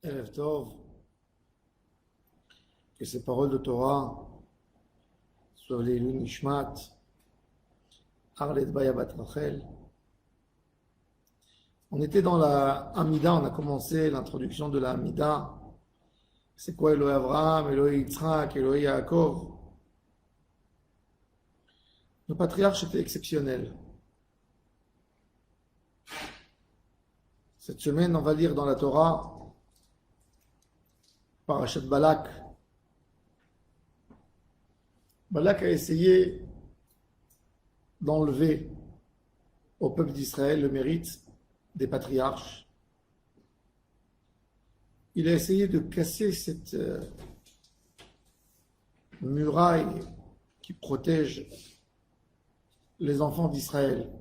Erev Tov, que ces paroles de Torah soient les Nishmat, Arlet Bayabat Rachel. On était dans la Hamida, on a commencé l'introduction de la Hamida. C'est quoi Elohé Avraham, Elohé Yitzhak, Elohé Yaakov? Le patriarche était exceptionnel. Cette semaine, on va lire dans la Torah Parashat Balak. Balak a essayé d'enlever au peuple d'Israël le mérite des patriarches. Il a essayé de casser cette muraille qui protège les enfants d'Israël.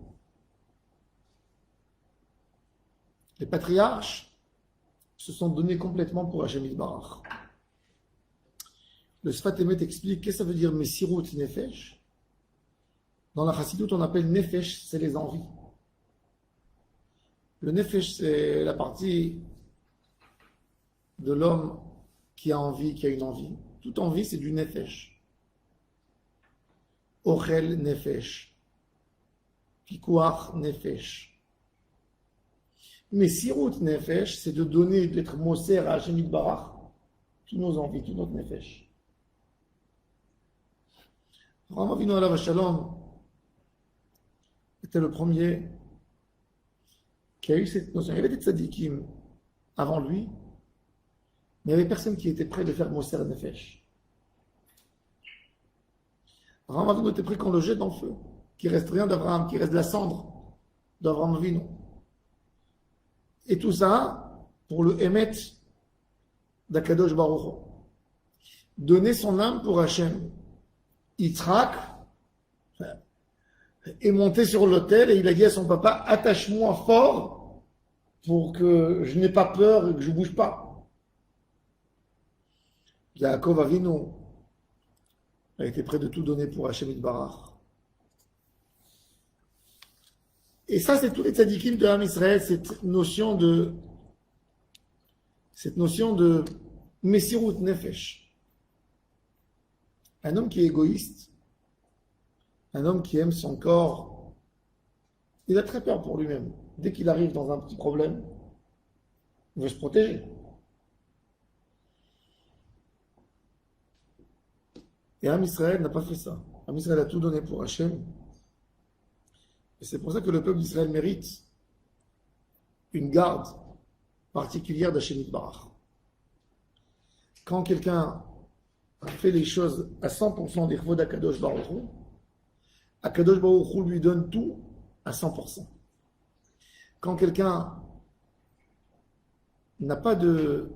Les patriarches se sont donnés complètement pour Hashem Yitbarach. Le Sfat Emet explique qu'est-ce que ça veut dire Mesirut Nefesh. Dans la Chassidut, on appelle Nefesh, c'est les envies. Le Nefesh, c'est la partie de l'homme qui a envie, qui a une envie. Toute envie, c'est du Nefesh. Ochel Nefesh. Pikuach Nefesh. Mais Sirut Nefesh, c'est de donner, d'être Moser à Hashem Yitbarach, toutes nos envies, tout notre Nefesh. Avraham Avinu alav shalom était le premier qui a eu cette notion. Il y avait des tzadikim avant lui, mais il n'y avait personne qui était prêt de faire Moser Nefesh. Avraham Avinu était prêt qu'on le jette dans le feu, qu'il ne reste rien d'Avraham, qu'il reste de la cendre d'Avraham Avinu. Et tout ça pour le Emet d'Akadosh Baruch Hu. Donner son âme pour Hachem. Yitzhak est monté sur l'autel et il a dit à son papa, attache-moi fort pour que je n'ai pas peur et que je ne bouge pas. Yaakov Avinu a été prêt de tout donner pour Hashem Yitbarach. Et ça, c'est tous les tzadikim de Ham Israël, cette notion de Mesirut Nefesh. Un homme qui est égoïste, un homme qui aime son corps, il a très peur pour lui-même. Dès qu'il arrive dans un petit problème, il veut se protéger. Et Ham Israël n'a pas fait ça. Ham Israël a tout donné pour Hachem. Et c'est pour ça que le peuple d'Israël mérite une garde particulière d'Hashem Yitbarach. Quand quelqu'un fait les choses à 100% d'Irvod Akadosh Baruch Hu, Akadosh Baruch Hu lui donne tout à 100%. Quand quelqu'un n'a pas de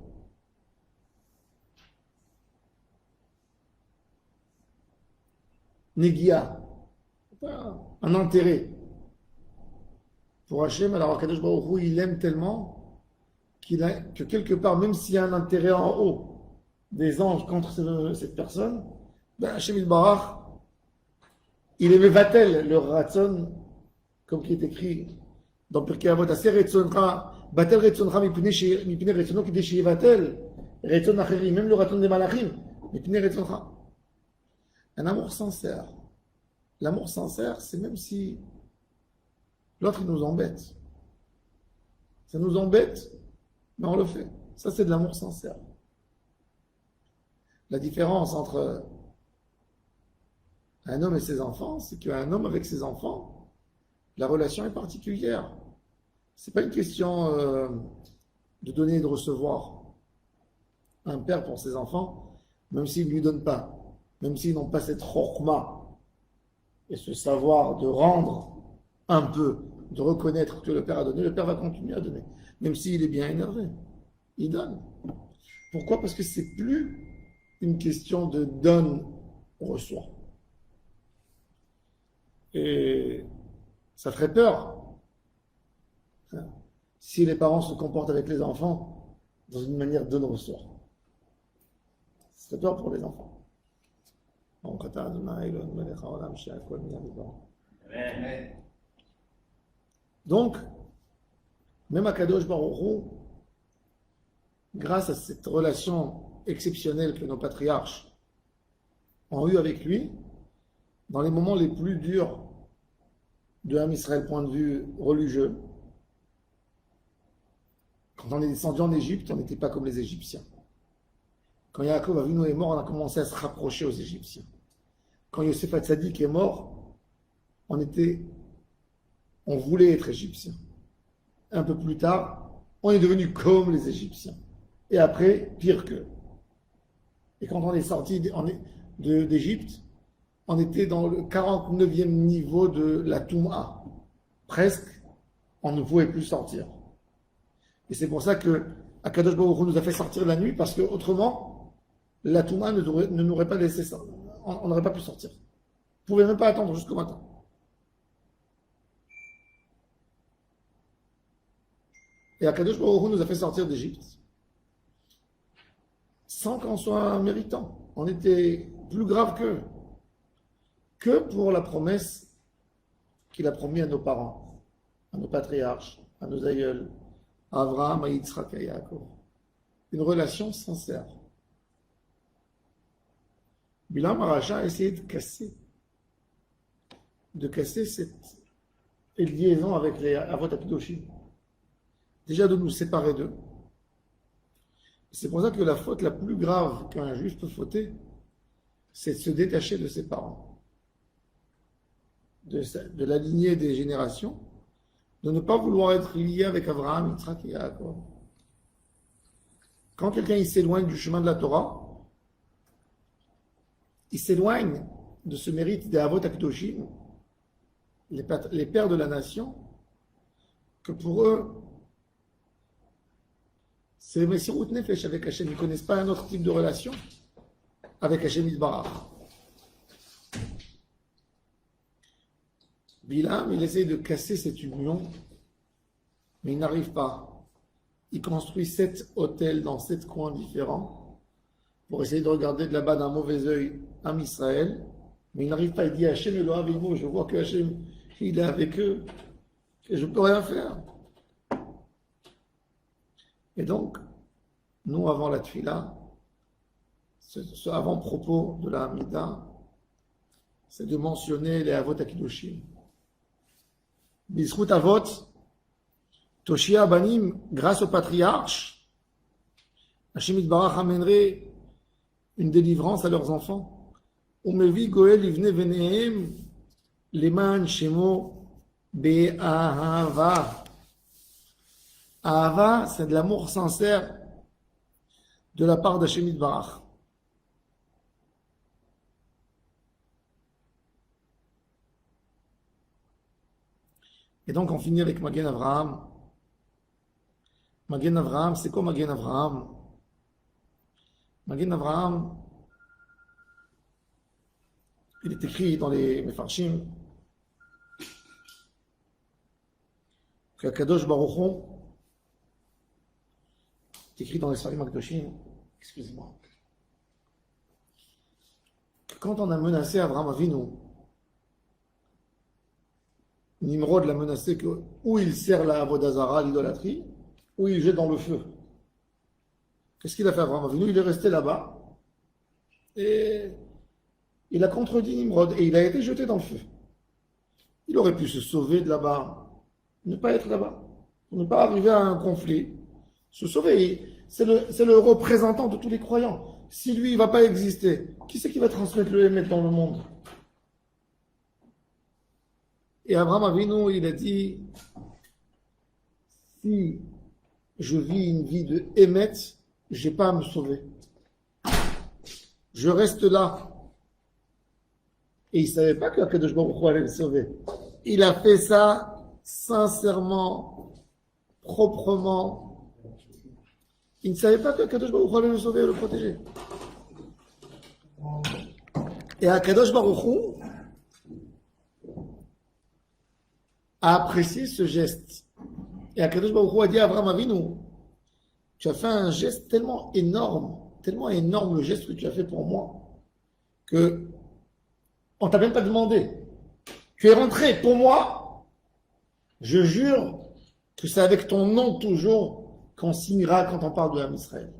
négia, un intérêt pour Hachem, alors Akadosh Baruch Hu, il aime tellement que quelque part, même s'il y a un intérêt en haut des anges contre cette personne, ben Hashem Yitbarach, il aimait Vatel, le Ratzon, comme qui est écrit dans Pirkei Avot, Aser Retzoncha, Batel Retzoncha, Mipnei Retzono, Kidei Sheye Vatel, Retzon Acheri, même le Ratzon des Malachim, Mipnei Retzoncha. Un amour sincère. L'amour sincère, c'est même si l'autre, il nous embête. Ça nous embête, mais on le fait. Ça, c'est de l'amour sincère. La différence entre un homme et ses enfants, c'est qu'un homme avec ses enfants, la relation est particulière. Ce n'est pas une question de donner et de recevoir. Un père pour ses enfants, même s'il ne lui donne pas, même s'ils n'ont pas cette chorma et ce savoir de rendre un peu, de reconnaître que le père a donné, le père va continuer à donner, même s'il est bien énervé. Il donne. Pourquoi? Parce que c'est plus une question de donne-reçoit. Et ça ferait peur si les parents se comportent avec les enfants dans une manière donne-reçoit. Ça ferait peur pour les enfants. Donc, même Akadosh Baruch Hu, grâce à cette relation exceptionnelle que nos patriarches ont eue avec lui, dans les moments les plus durs de Ham Israël, point de vue religieux, quand on est descendu en Égypte, on n'était pas comme les Égyptiens. Quand Yaakov Avinu est mort, on a commencé à se rapprocher aux Égyptiens. Quand Yosef Hatzadik est mort, on voulait être Égyptiens. Un peu plus tard, on est devenu comme les Égyptiens. Et après, pire qu'eux. Et quand on est sorti d'Égypte, on était dans le 49e niveau de la Touma. Presque, on ne pouvait plus sortir. Et c'est pour ça que Akadosh Baruch Hu nous a fait sortir la nuit, parce que autrement, la Touma ne nous aurait pas laissé ça. On n'aurait pas pu sortir. On ne pouvait même pas attendre jusqu'au matin. Et Akadosh Baruch Hu nous a fait sortir d'Égypte sans qu'on soit méritant. On était plus grave qu'eux, que pour la promesse qu'il a promis à nos parents, à nos patriarches, à nos aïeuls, à Abraham, à Yitzhak et à Yaakov. Une relation sincère. Bilam Aracha a essayé de casser cette liaison avec les Avot Akidoshim. Déjà de nous séparer d'eux. C'est pour ça que la faute la plus grave qu'un juif peut fauter, c'est de se détacher de ses parents, de la lignée des générations, de ne pas vouloir être lié avec Abraham, Yitzhak et Yaakov. Quand quelqu'un s'éloigne du chemin de la Torah, il s'éloigne de ce mérite des Avot Akdoshim, les pères de la nation, que pour eux, c'est Messirut Nefesh avec Hachem. Ils ne connaissent pas un autre type de relation avec Hachem Yitbarach. Bilam, il essaye de casser cette union, mais il n'arrive pas. Il construit 7 hôtels dans 7 coins différents pour essayer de regarder de là-bas d'un mauvais œil Am Israël, mais il n'arrive pas. Il dit Hachem Elohim Avimo, je vois que Hachem, il est avec eux, et je ne peux rien faire. Et donc, nous, avant la Tfila, ce avant-propos de la Hamida, c'est de mentionner les Avot Akidoshim. Bisrut Avot, Toshia Banim, grâce au patriarche, Hachem Yitbarach amènerait une délivrance à leurs enfants. Umevi Goel Ivne Venehem, Leman Shemo Be'ahava. Ahava, c'est de l'amour sincère de la part d'Hachem Yitbarach. Et donc on finit avec Magen Avraham. Magen Avraham, c'est quoi Magen Avraham? Magen Avraham, il est écrit dans les Mefarshim que Kadosh Baruch Hu, c'est écrit dans les Sfarim Akdoshim, excusez-moi, que quand on a menacé Avraham Avinu, Nimrod l'a menacé que ou il sert la Avodazara, l'idolâtrie, ou il jette dans le feu. Qu'est-ce qu'il a fait Avraham Avinu? Il est resté là-bas et il a contredit Nimrod et il a été jeté dans le feu. Il aurait pu se sauver de là-bas, ne pas être là-bas, pour ne pas arriver à un conflit, se sauver. C'est le représentant de tous les croyants. Si lui, il ne va pas exister, qui c'est qui va transmettre le Hémet dans le monde? Et Abraham Avinu, il a dit, si je vis une vie de Hémet, je n'ai pas à me sauver. Je reste là. Et il ne savait pas que Akadosh Baruch Hu allait le sauver. Il a fait ça sincèrement, proprement. Il ne savait pas que Akadosh Baruch Hu allait le sauver et le protéger. Et Akadosh Baruch Hu a apprécié ce geste. Et Akadosh Baruch Hu a dit à Abraham Avinu, tu as fait un geste tellement énorme le geste que tu as fait pour moi, que on ne t'a même pas demandé. Tu es rentré pour moi. Je jure que c'est avec ton nom toujours qu'on signera quand on parle de l'âme Israël.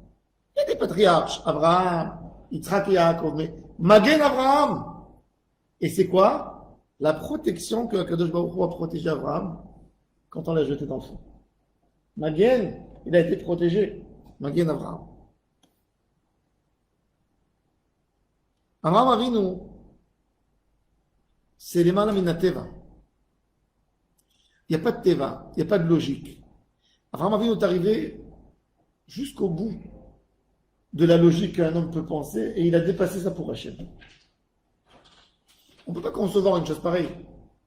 Il y a des patriarches, Abraham, Yitzhak et Yaakov, mais Magen Abraham. Et c'est quoi? La protection que Kadosh Baruch Hu a protégé Abraham quand on l'a jeté dans le feu. Magen, il a été protégé. Magen Abraham. Abraham Avinu, c'est les malamina teva. Il n'y a pas de teva, il n'y a pas de logique. Abraham Avinu est arrivé jusqu'au bout de la logique qu'un homme peut penser et il a dépassé ça pour Hachem. On ne peut pas concevoir une chose pareille.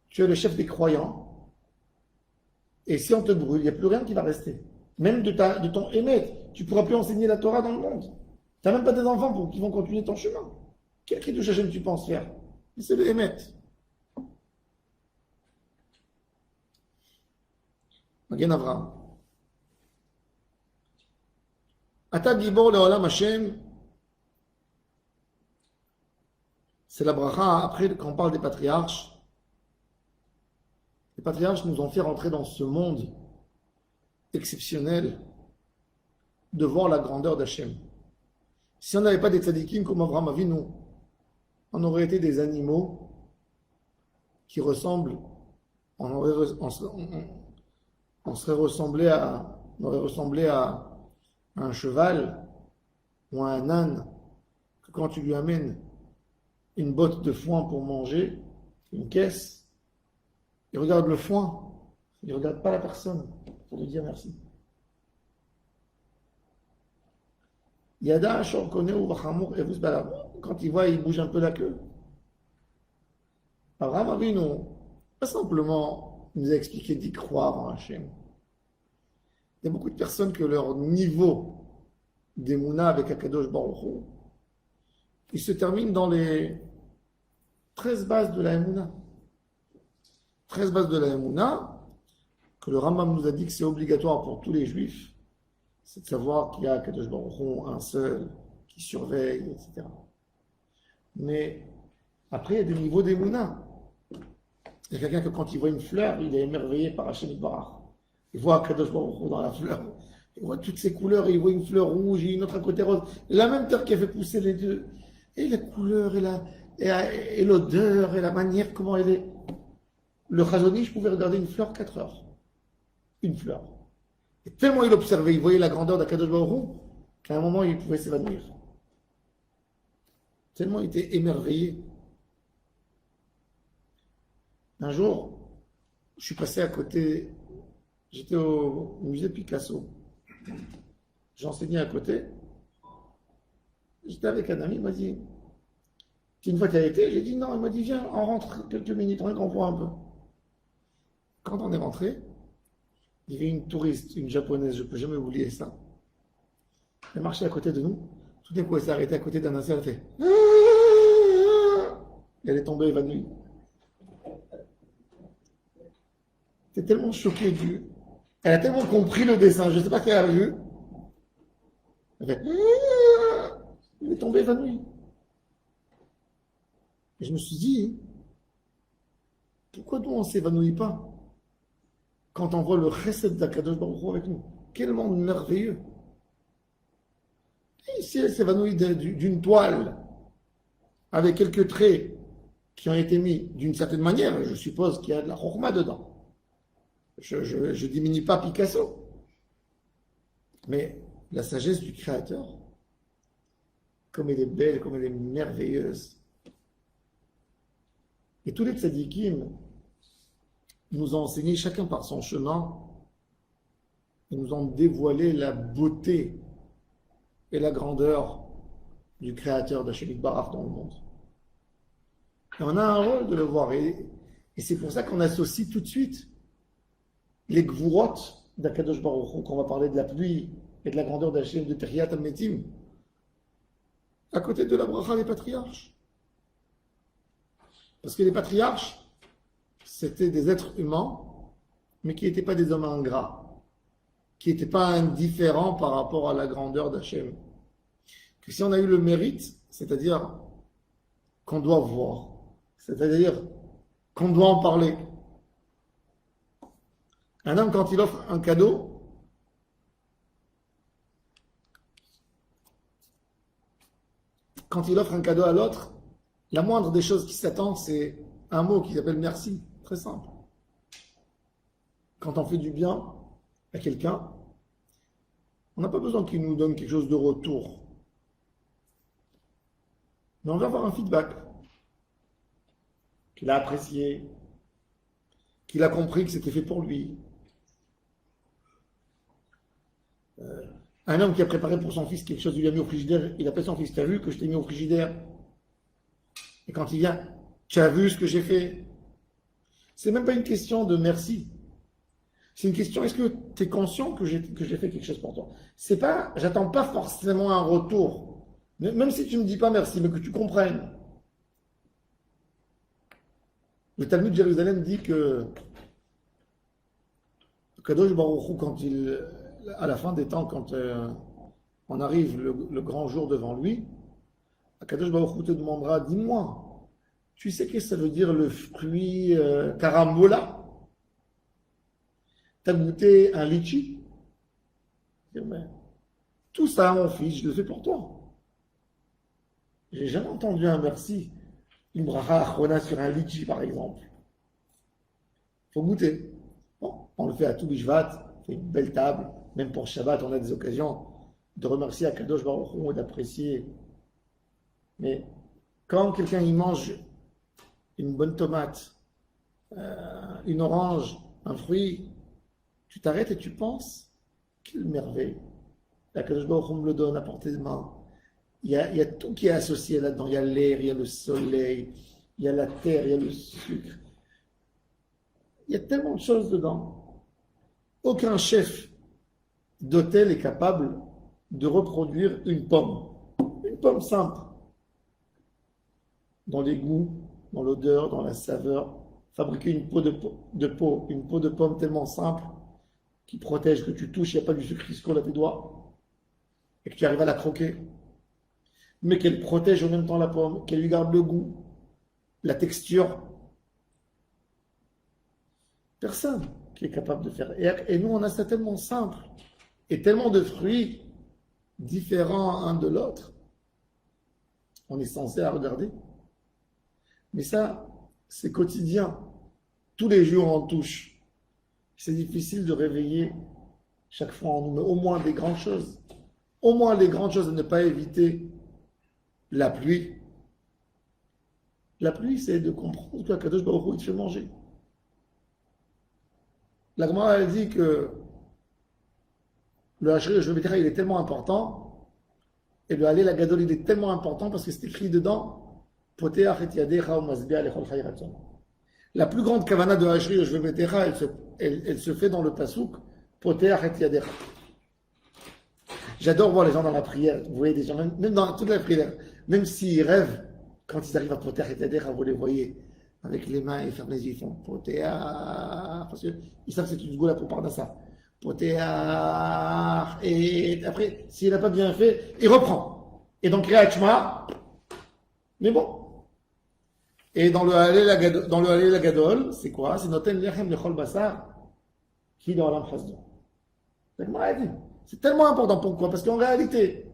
Tu es le chef des croyants et si on te brûle, il n'y a plus rien qui va rester. Même de ton émet, tu ne pourras plus enseigner la Torah dans le monde. Tu n'as même pas des enfants qui vont continuer ton chemin. Quel Kiddush Hashem tu penses faire? C'est le émet. Magen Avraham. Ata Gibor Leolam Hashem, c'est la bracha, après quand on parle des patriarches. Les patriarches nous ont fait rentrer dans ce monde exceptionnel de voir la grandeur d'Hachem. Si on n'avait pas des tzadikim comme Avraham Avinu, on aurait été des animaux qui ressemblent, on aurait ressemblé à un cheval ou à un âne, que quand tu lui amènes une botte de foin pour manger, une caisse, il regarde le foin, il ne regarde pas la personne pour lui dire merci. Yada Shorkone ou Vachamour et quand il voit, il bouge un peu la queue. Abraham Avinu, pas simplement nous a expliqué d'y croire en Hachem. Il y a beaucoup de personnes que leur niveau d'Emouna avec Akadosh Baruch Hu, il se termine dans les 13 bases de la Emouna. 13 bases de la Emouna, que le Rambam nous a dit que c'est obligatoire pour tous les juifs, c'est de savoir qu'il y a Akadosh Baruch Hu, un seul, qui surveille, etc. Mais après, il y a des niveaux d'Emouna. Il y a quelqu'un que quand il voit une fleur, il est émerveillé par Hachem Barach. Il voit Akadosh Baruch Hu dans la fleur. Il voit toutes ces couleurs, il voit une fleur rouge et une autre à côté rose. Et la même terre qui a fait pousser les deux. Et la couleur, et l'odeur, et la manière, comment elle est. Le Chazon Ish pouvait regarder une fleur 4 heures. Une fleur. Et tellement il observait, il voyait la grandeur d'Akadosh Baruch Hu, qu'à un moment, il pouvait s'évanouir. Tellement il était émerveillé. Un jour, je suis passé à côté, j'étais au musée Picasso. J'enseignais à côté. J'étais avec un ami, il m'a dit, une fois qu'il a été, j'ai dit non, il m'a dit viens, on rentre quelques minutes, on voit un peu. Quand on est rentré, il y avait une touriste, une japonaise, je ne peux jamais oublier ça. Elle marchait à côté de nous, tout d'un coup elle s'est arrêtée à côté d'un instant, elle a fait et elle est tombée évanouie. J'étais tellement choqué du. Elle a tellement compris le dessin, je ne sais pas qu'elle a vu. Elle fait il est tombé évanoui. Et je me suis dit, pourquoi nous on ne s'évanouit pas quand on voit le chesed d'Akadosh Baruch Hu avec nous? Quel monde merveilleux! Et si elle s'évanouit d'une toile avec quelques traits qui ont été mis d'une certaine manière, je suppose qu'il y a de la chorma dedans. Je ne diminue pas Picasso. Mais la sagesse du Créateur, comme elle est belle, comme elle est merveilleuse. Et tous les tzadikim nous ont enseigné, chacun par son chemin, et nous ont dévoilé la beauté et la grandeur du Créateur d'Hachem Barach dans le monde. Et on a un rôle de le voir. Et c'est pour ça qu'on associe tout de suite les gvurot d'Akadosh Baruch Hu, qu'on va parler de la pluie et de la grandeur d'Hachem de Teriyat Ametim, à côté de la bracha des patriarches. Parce que les patriarches, c'était des êtres humains, mais qui n'étaient pas des hommes ingrats, qui n'étaient pas indifférents par rapport à la grandeur d'Hachem. Que si on a eu le mérite, c'est-à-dire qu'on doit voir, c'est-à-dire qu'on doit en parler. Un homme, quand il offre un cadeau, quand il offre un cadeau à l'autre, la moindre des choses qui s'attend, c'est un mot qui s'appelle merci. Très simple. Quand on fait du bien à quelqu'un, on n'a pas besoin qu'il nous donne quelque chose de retour. Mais on va avoir un feedback. Qu'il a apprécié, qu'il a compris que c'était fait pour lui. Un homme qui a préparé pour son fils quelque chose, il lui a mis au frigidaire, il appelle son fils, tu as vu que je t'ai mis au frigidaire? Et quand il vient, tu as vu ce que j'ai fait? C'est même pas une question de merci. C'est une question, est-ce que tu es conscient que j'ai fait quelque chose pour toi? C'est pas, j'attends pas forcément un retour. Même si tu ne me dis pas merci, mais que tu comprennes. Le Talmud de Jérusalem dit que Kadosh Baruch Hu, à la fin des temps, quand on arrive le grand jour devant lui, Kadosh Baruch Hu te demandera, dis-moi, tu sais qu'est-ce que ça veut dire le fruit carambola? T'as goûté un litchi? Tout ça, mon fils, je le fais pour toi. J'ai jamais entendu un merci, une bracha achrona sur un litchi, par exemple. Il faut goûter. Bon, on le fait à tout Bishvat, on fait une belle table. Même pour Shabbat, on a des occasions de remercier Akadosh Baruch Hu et d'apprécier. Mais quand quelqu'un y mange une bonne tomate, une orange, un fruit, tu t'arrêtes et tu penses, quelle merveille. Akadosh Baruch Hu me le donne à portée de main. Il y a tout qui est associé là-dedans. Il y a l'air, il y a le soleil, il y a la terre, il y a le sucre. Il y a tellement de choses dedans. Aucun chef d'hôtel est capable de reproduire une pomme. Une pomme simple. Dans les goûts, dans l'odeur, dans la saveur. Fabriquer une peau une peau de pomme tellement simple qui protège, que tu touches, il n'y a pas du sucre qui se colle à tes doigts et que tu arrives à la croquer. Mais qu'elle protège en même temps la pomme, qu'elle lui garde le goût, la texture. Personne qui est capable de faire. Et nous, on a ça tellement simple et tellement de fruits différents un de l'autre. On est censé à regarder. Mais ça, c'est quotidien. Tous les jours, on touche. C'est difficile de réveiller chaque fois en nous, mais au moins des grandes choses. Au moins les grandes choses, de ne pas éviter la pluie. La pluie, c'est de comprendre que Kadosh Baruch Hu, il te fait manger. La Gemara, elle dit que le Hachri, le Shvevetera, il est tellement important, et le Halel Gadol, il est tellement important parce que c'est écrit dedans, Poteach et yadecha ou masbia lechol chay ratzon. La plus grande kavana de Hachri, le Shvevetera, elle se fait dans le pasouk, Poteach et yadecha. J'adore voir les gens dans la prière, vous voyez des gens, même dans toute la prière, même s'ils rêvent, quand ils arrivent à Poteach et yadecha, vous les voyez, avec les mains, ils ferment les yeux, ils font Poteach, parce qu'ils savent que c'est une goula pour parler de ça. Poteach, et après, s'il n'a pas bien fait, il reprend. Et donc, Réachma, mais bon. Et dans le Halel Agadol, c'est quoi? C'est Noten Lechem Lechol Basar, qui est dans l'Am Chasdo. C'est tellement important. Pourquoi? Parce qu'en réalité,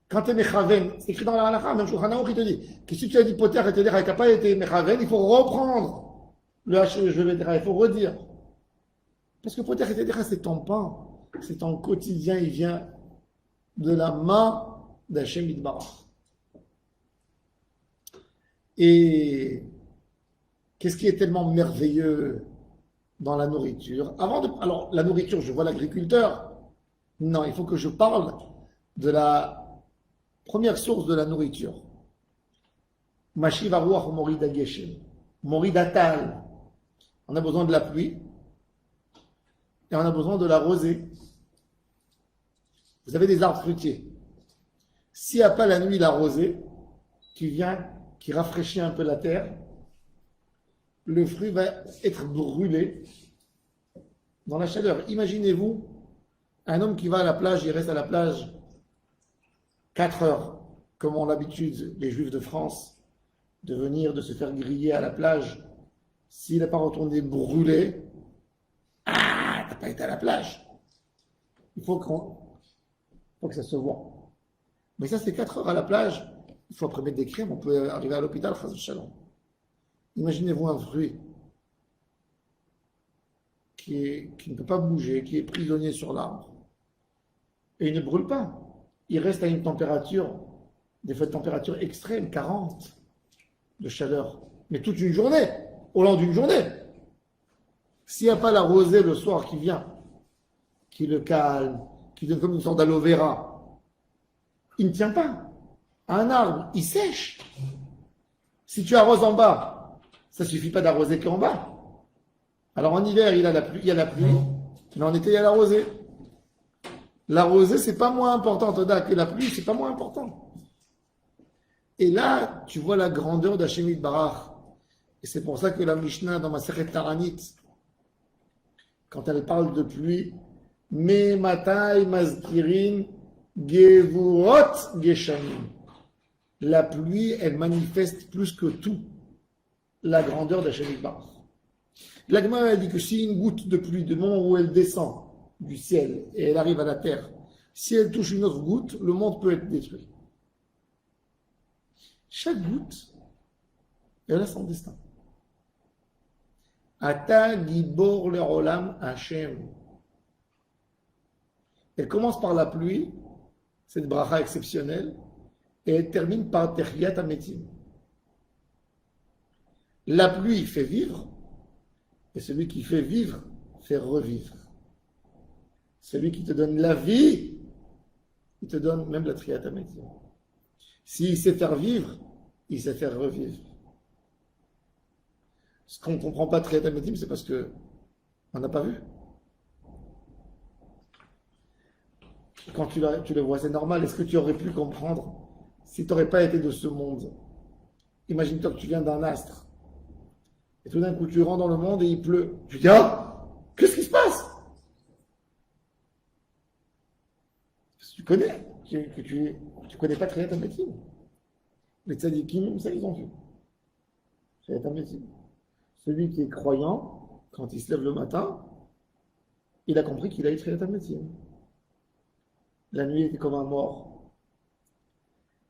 quand tu es Mechaven, c'est écrit dans la halakha, même Shulchan Aruch, il te dit que si tu as dit Poteach et Yadecha et tu n'as pas été Mechaven, il faut reprendre le H, je vais dire, il faut redire. Parce que Poteach et Yadecha, c'est ton pain, c'est ton quotidien, il vient de la main d'Hachem Yitbarach. Et qu'est-ce qui est tellement merveilleux dans la nourriture? Alors, la nourriture, je vois l'agriculteur. Non, il faut que je parle de la première source de la nourriture. Mashiv Aruach Morida Geshem. Morida Tal. On a besoin de la pluie et on a besoin de la rosée. Vous avez des arbres fruitiers. S'il n'y a pas la nuit la rosée qui vient, qui rafraîchit un peu la terre, le fruit va être brûlé dans la chaleur. Imaginez-vous un homme qui va à la plage, il reste à la plage 4 heures, comme ont l'habitude les Juifs de France, de venir, de se faire griller à la plage. S'il n'a pas retourné brûlé, t'as pas été à la plage. Il faut que ça se voit. Mais ça, c'est 4 heures à la plage. Il faut après mettre des crèmes, on peut arriver à l'hôpital, chas v'shalom. Imaginez-vous un fruit qui ne peut pas bouger, qui est prisonnier sur l'arbre, et il ne brûle pas. Il reste à une température, des fois de température extrême, 40 de chaleur, mais toute une journée, au long d'une journée. S'il n'y a pas la rosée le soir qui vient, qui le calme, qui donne comme une sorte d'aloe vera, il ne tient pas. Un arbre, il sèche. Si tu arroses en bas, ça ne suffit pas d'arroser qu'en bas. Alors en hiver, il y a la pluie, mais en été, il y a la rosée. La rosée, c'est pas moins important, Toda, que la pluie, c'est pas moins important. Et là, tu vois la grandeur d'Hashem Barach. Et c'est pour ça que la Mishnah, dans ma Masechet Taranit, quand elle parle de pluie, Me matai mazkirin gevurot geshamim. La pluie, elle manifeste plus que tout la grandeur d'Hashem Barach. La Gemara dit que si une goutte de pluie, du moment où elle descend du ciel et elle arrive à la terre, si elle touche une autre goutte, le monde peut être détruit. Chaque goutte, elle a son destin. Ata gibor le'olam Hashem. Elle commence par la pluie, cette bracha exceptionnelle, et elle termine par Techiyat Hametim. La pluie fait vivre, et celui qui fait vivre fait revivre. Celui qui te donne la vie, il te donne même la Techiyat Hametim. S'il sait faire vivre, il sait faire revivre. Ce qu'on ne comprend pas Techiyat Hametim, c'est parce que on n'a pas vu. Quand tu le vois, c'est normal. Est-ce que tu aurais pu comprendre si tu n'aurais pas été de ce monde? Imagine-toi que tu viens d'un astre. Et tout d'un coup, tu rentres dans le monde et il pleut. Tu dis, ah, qu'est-ce qui se passe? Parce que tu connais, tu connais pas Techiyat Hametim. Les tzadikim, ça, ils ont vu. Techiyat Hametim. Celui qui est croyant, quand il se lève le matin, il a compris qu'il a eu Techiyat Hametim. La nuit était comme un mort.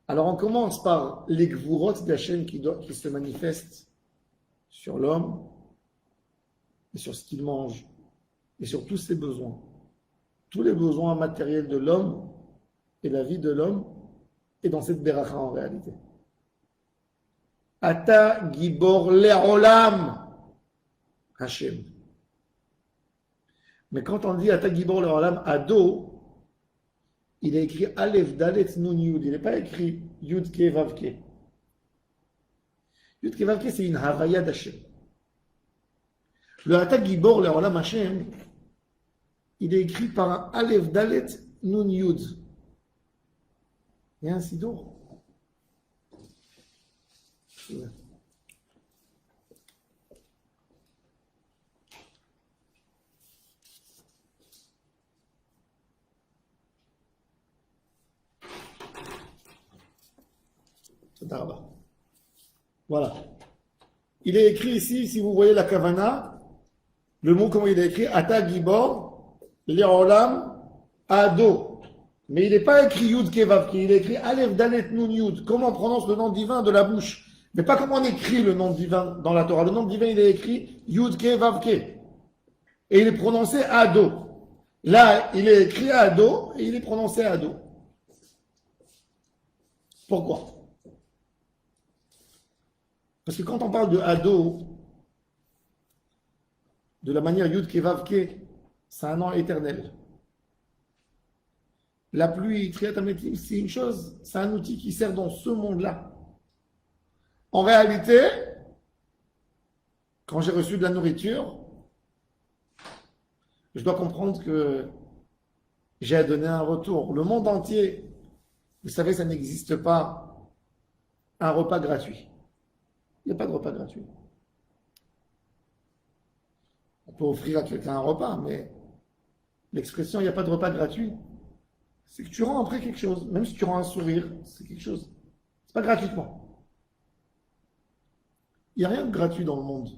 Alors on commence par les gvurot d'Hachem qui se manifestent sur l'homme et sur ce qu'il mange et sur tous ses besoins. Tous les besoins matériels de l'homme et la vie de l'homme est dans cette beracha en réalité. Ata gibor le'olam Hachem. Mais quand on dit Ata gibor le'olam ado, il est écrit Aleph Dalet Nun Yud. Il n'est pas écrit Yud Ke Vav Ke. Yud Ke Vav Ke, c'est une Havaya d'Hachem. Le Ata Gibor, le Olam Hashem, il est écrit par un Aleph Dalet Nun Yud. Il y a un sidour. Voilà. Il est écrit ici, si vous voyez la kavana, le mot comment il est écrit, Ata Gibor, Le'olam, Ado. Mais il n'est pas écrit Yud Kevav, il est écrit Aleph Dalet Nun Yud. Comment on prononce le nom divin de la bouche? Mais pas comment on écrit le nom divin dans la Torah. Le nom divin, il est écrit Yud Kevav. Et il est prononcé Ado. Là, il est écrit Ado et il est prononcé Ado. Pourquoi? Parce que quand on parle de Ado, de la manière Yud Kevav Ke, c'est un nom éternel. La pluie, Techiyat Hametim, c'est une chose, c'est un outil qui sert dans ce monde-là. En réalité, quand j'ai reçu de la nourriture, je dois comprendre que j'ai à donner un retour. Le monde entier, vous savez, ça n'existe pas un repas gratuit. Il n'y a pas de repas gratuit. On peut offrir à quelqu'un un repas, mais l'expression il n'y a pas de repas gratuit, c'est que tu rends après quelque chose. Même si tu rends un sourire, c'est quelque chose. C'est pas gratuitement. Il n'y a rien de gratuit dans le monde.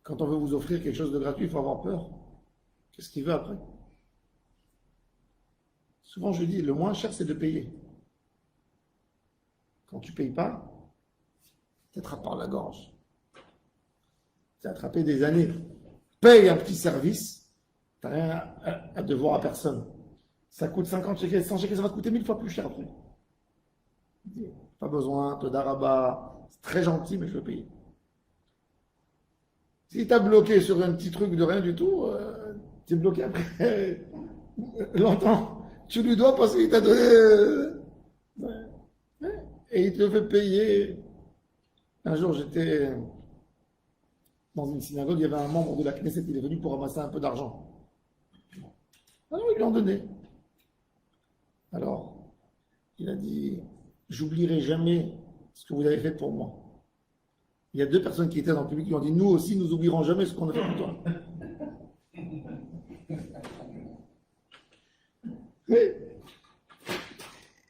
Quand on veut vous offrir quelque chose de gratuit, il faut avoir peur. Qu'est-ce qu'il veut après? Souvent je dis, le moins cher c'est de payer. quand tu ne payes pas, tu t'attrapes par la gorge. Tu as attrapé des années. Paye un petit service, tu n'as rien à devoir à personne. Ça coûte 50 shekels, 100 shekels, ça va te coûter 1000 fois plus cher après. Pas besoin, Todaraba, c'est très gentil, mais je veux payer. Si tu as bloqué sur un petit truc de rien du tout, tu es bloqué après longtemps. Tu lui dois parce qu'il t'a donné. Et il te fait payer. Un jour, j'étais dans une synagogue, il y avait un membre de la Knesset, il est venu pour ramasser un peu d'argent. Alors, ils lui ont donné. Alors, il a dit, j'oublierai jamais ce que vous avez fait pour moi. Il y a deux personnes qui étaient dans le public qui ont dit, nous aussi, nous n'oublierons jamais ce qu'on a fait pour toi. Mais,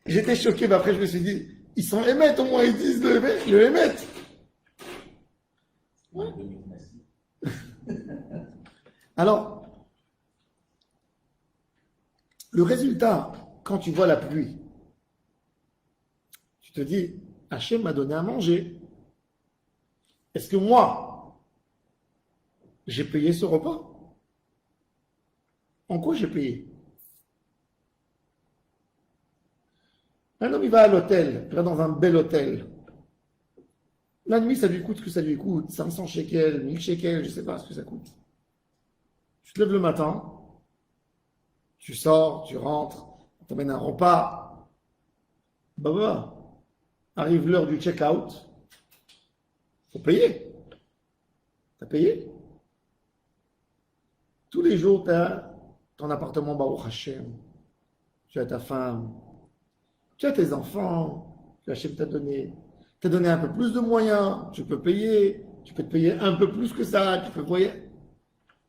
j'étais choqué, mais après je me suis dit, ils sont émettent au moins, ils disent le émettent. Ouais. Alors, le résultat, quand tu vois la pluie, tu te dis, Hachem m'a donné à manger. Est-ce que moi, j'ai payé ce repas? En quoi j'ai payé? Un homme, il va à l'hôtel, il va dans un bel hôtel. La nuit, ça lui coûte ce que ça lui coûte, 500 shekels, 1000 shekels, je ne sais pas ce que ça coûte. Tu te lèves le matin, tu sors, tu rentres, on t'amène un repas. Bah, arrive l'heure du check-out, faut payer. T'as payé? Tous les jours, tu as ton appartement Baruch Hashem, tu as ta femme, tu as tes enfants, que Hashem t'a donné. T'a donné un peu plus de moyens, tu peux payer, tu peux te payer un peu plus que ça, tu peux voyer.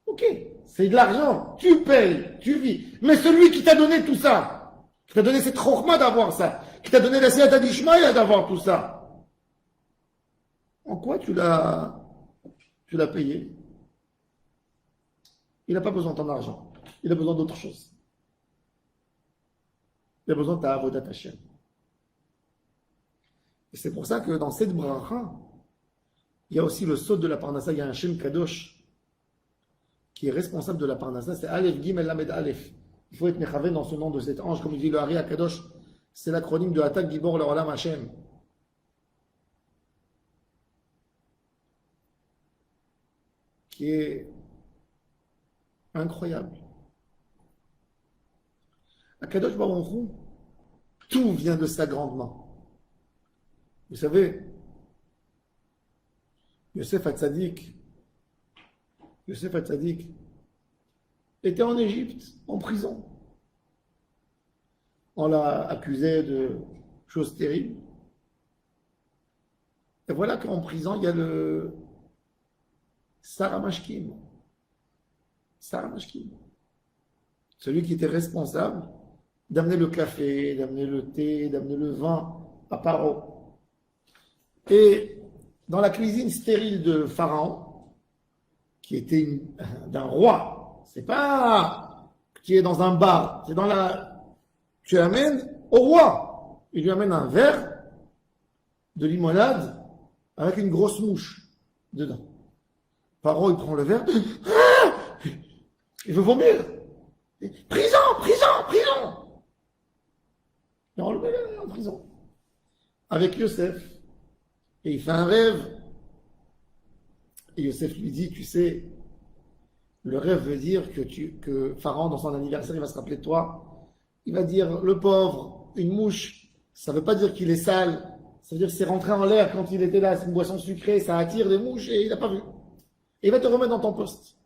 Ok, c'est de l'argent, tu payes, tu vis. Mais celui qui t'a donné tout ça, qui t'a donné cette chokhma d'avoir ça, qui t'a donné la siyata d'Ishmaïla d'avoir tout ça, en quoi tu l'as payé? Il n'a pas besoin de ton argent, il a besoin d'autre chose. Il a besoin de ta avodat Hashem. Et c'est pour ça que dans cette bracha, il y a aussi le sod de la Parnassa, il y a un Shem Kadosh qui est responsable de la Parnassa, c'est Aleph Gimel Lamed Aleph. Il faut être mechavé dans ce nom de cet ange, comme il dit le Hari Kadosh, c'est l'acronyme de Atak Gibor le Olam Hashem. Qui est incroyable. Akadosh Baruch Hu, tout vient de sa grande main. Vous savez, Yosef Hatzadik était en Égypte, en prison. On l'a accusé de choses terribles. Et voilà qu'en prison, il y a le Sarah Mashkim. Celui qui était responsable d'amener le café, d'amener le thé, d'amener le vin à Paro. Et dans la cuisine stérile de Pharaon, qui était d'un roi, c'est pas qui est dans un bar, c'est dans la... Tu amènes au roi. Il lui amène un verre de limonade avec une grosse mouche dedans. Pharaon, il prend le verre, il veut vomir. Prison. Et on le met en prison. Avec Yosef. Et il fait un rêve. Et Yosef lui dit, tu sais, le rêve veut dire que Pharaon, dans son anniversaire, il va se rappeler de toi. Il va dire, le pauvre, une mouche, ça ne veut pas dire qu'il est sale. Ça veut dire que c'est rentré en l'air quand il était là, c'est une boisson sucrée, ça attire des mouches et il n'a pas vu. Et il va te remettre dans ton poste.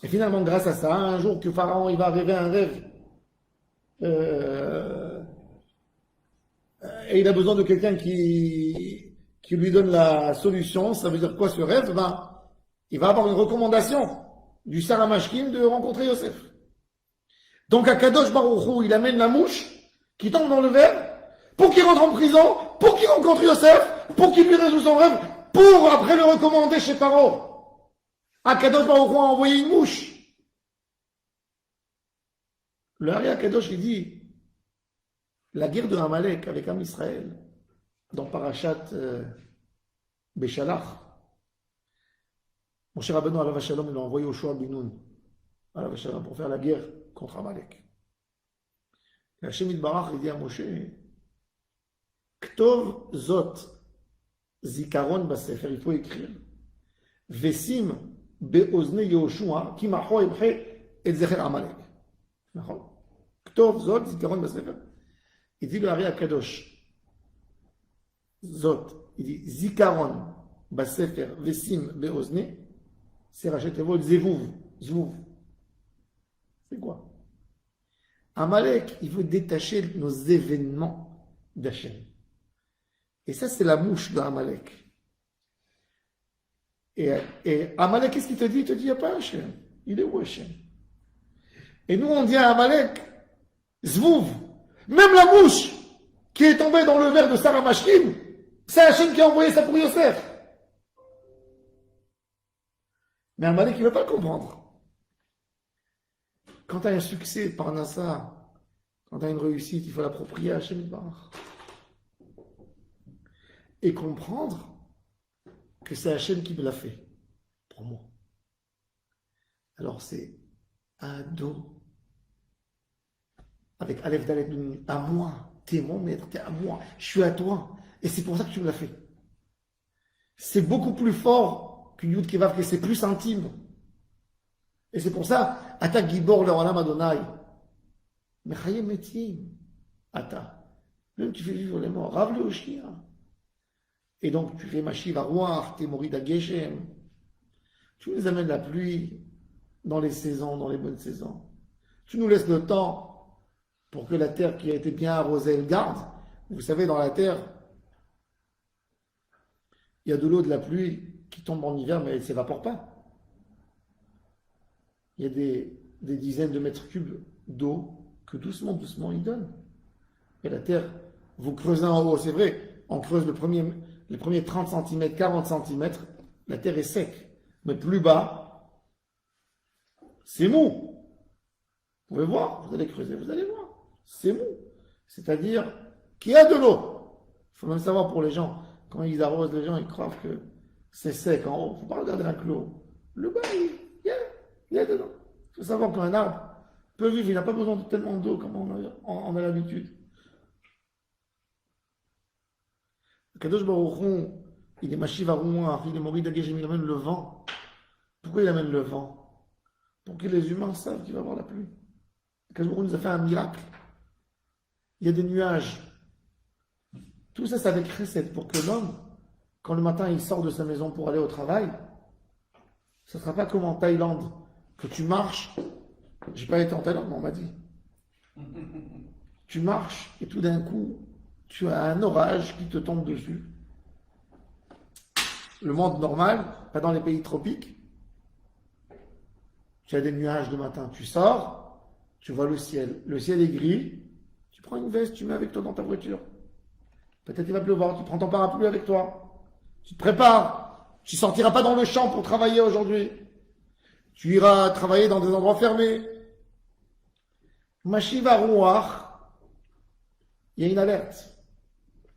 Et finalement, grâce à ça, un jour que Pharaon il va rêver un rêve, et il a besoin de quelqu'un qui lui donne la solution. Ça veut dire quoi ce rêve? Ben, il va avoir une recommandation du Sarah Mashkim de rencontrer Yosef. Donc à Kadosh Baruch Hu, il amène la mouche qui tombe dans le verre pour qu'il rentre en prison, pour qu'il rencontre Yosef, pour qu'il lui résout son rêve, pour après le recommander chez Pharaon. Akadosh Baruch Hu a envoyé une mouche. Le Hari Akadosh, il dit, la guerre de Amalek avec Am Israël, dans Parashat Béchalach, Moshe Rabbeinu alav Shalom, il a envoyé Yoshua bin Nun alav Shalom pour faire la guerre contre Amalek. Et Hashem Yitbarach, il dit à Moshe, Ktov Zot Zikaron Basefer, il faut écrire. Vesim Beozne Yehoshua, Ki Macho Ebche et Zecher Amalek. Ktov Zot Zikaron Basefer. Il dit le Hari Akadosh. Zot, il dit Zikaron Basefer, Vesim Beozne, c'est Rachetevot Zevouv. Zvouv. C'est quoi? Amalek, il veut détacher nos événements d'Hachem. Et ça, c'est la mouche d'Amalek. Et Amalek, qu'est-ce qu'il te dit? Il te dit, il n'y a pas Hachem. Il est où Hachem? Et nous, on dit à Amalek, Zvouv. Même la mouche qui est tombée dans le verre de Sarah Mashkin, c'est Hachem qui a envoyé ça pour Yosef. Mais Amalek, il ne veut pas le comprendre. Quand tu as un succès par Nassa, quand tu as une réussite, il faut l'approprier à Hachem Yitbarach. Et comprendre que c'est Hachem qui me l'a fait pour moi. Alors c'est ado avec Aleph Dalet Nun, à moi, t'es mon maître, t'es à moi, je suis à toi, et c'est pour ça que tu me l'as fait. C'est beaucoup plus fort qu'une Yud Kevav, c'est plus intime. Et c'est pour ça, Ata Gibor le Olam Adonai, Mechayem Metim, Ata, même tu fais vivre les morts, Rav le Oshia. Et donc, tu fais Mashiv Arouar, t'es Morid à Geshem. Tu nous amènes la pluie dans les saisons, dans les bonnes saisons. Tu nous laisses le temps pour que la terre qui a été bien arrosée, elle garde. Vous savez, dans la terre, il y a de l'eau de la pluie qui tombe en hiver, mais elle ne s'évapore pas. Il y a des dizaines de mètres cubes d'eau que doucement, doucement, il donne. Et la terre, vous creusez en haut, c'est vrai, on creuse les premiers 30 cm, 40 cm, la terre est sec. Mais plus bas, c'est mou. Vous pouvez voir, vous allez creuser, vous allez voir. C'est mou. C'est-à-dire qu'il y a de l'eau. Il faut même savoir pour les gens, quand ils arrosent les gens, ils croient que c'est sec en haut. Il ne faut pas regarder un clos. Le bas, il y a de l'eau. Il faut savoir qu'un arbre peut vivre, il n'a pas besoin de tellement d'eau comme on a l'habitude. Kadosh Baruch Hu, il est Mashiv Arouar, il est Morid Ageshem, il amène le vent. Pourquoi il amène le vent? Pour que les humains savent qu'il va y avoir la pluie. Kadosh Baruch Hu nous a fait un miracle. Il y a des nuages. Tout ça, c'est avec Chesed, pour que l'homme, quand le matin il sort de sa maison pour aller au travail, ce ne sera pas comme en Thaïlande, que tu marches. J'ai pas été en Thaïlande, mais on m'a dit. Tu marches et tout d'un coup, tu as un orage qui te tombe dessus. Le monde normal, pas dans les pays tropiques, tu as des nuages de matin. Tu sors, tu vois le ciel. Le ciel est gris, tu prends une veste, tu mets avec toi dans ta voiture. Peut-être il va pleuvoir, tu prends ton parapluie avec toi. Tu te prépares. Tu ne sortiras pas dans le champ pour travailler aujourd'hui. Tu iras travailler dans des endroits fermés. Mashiva Ruach, il y a une alerte.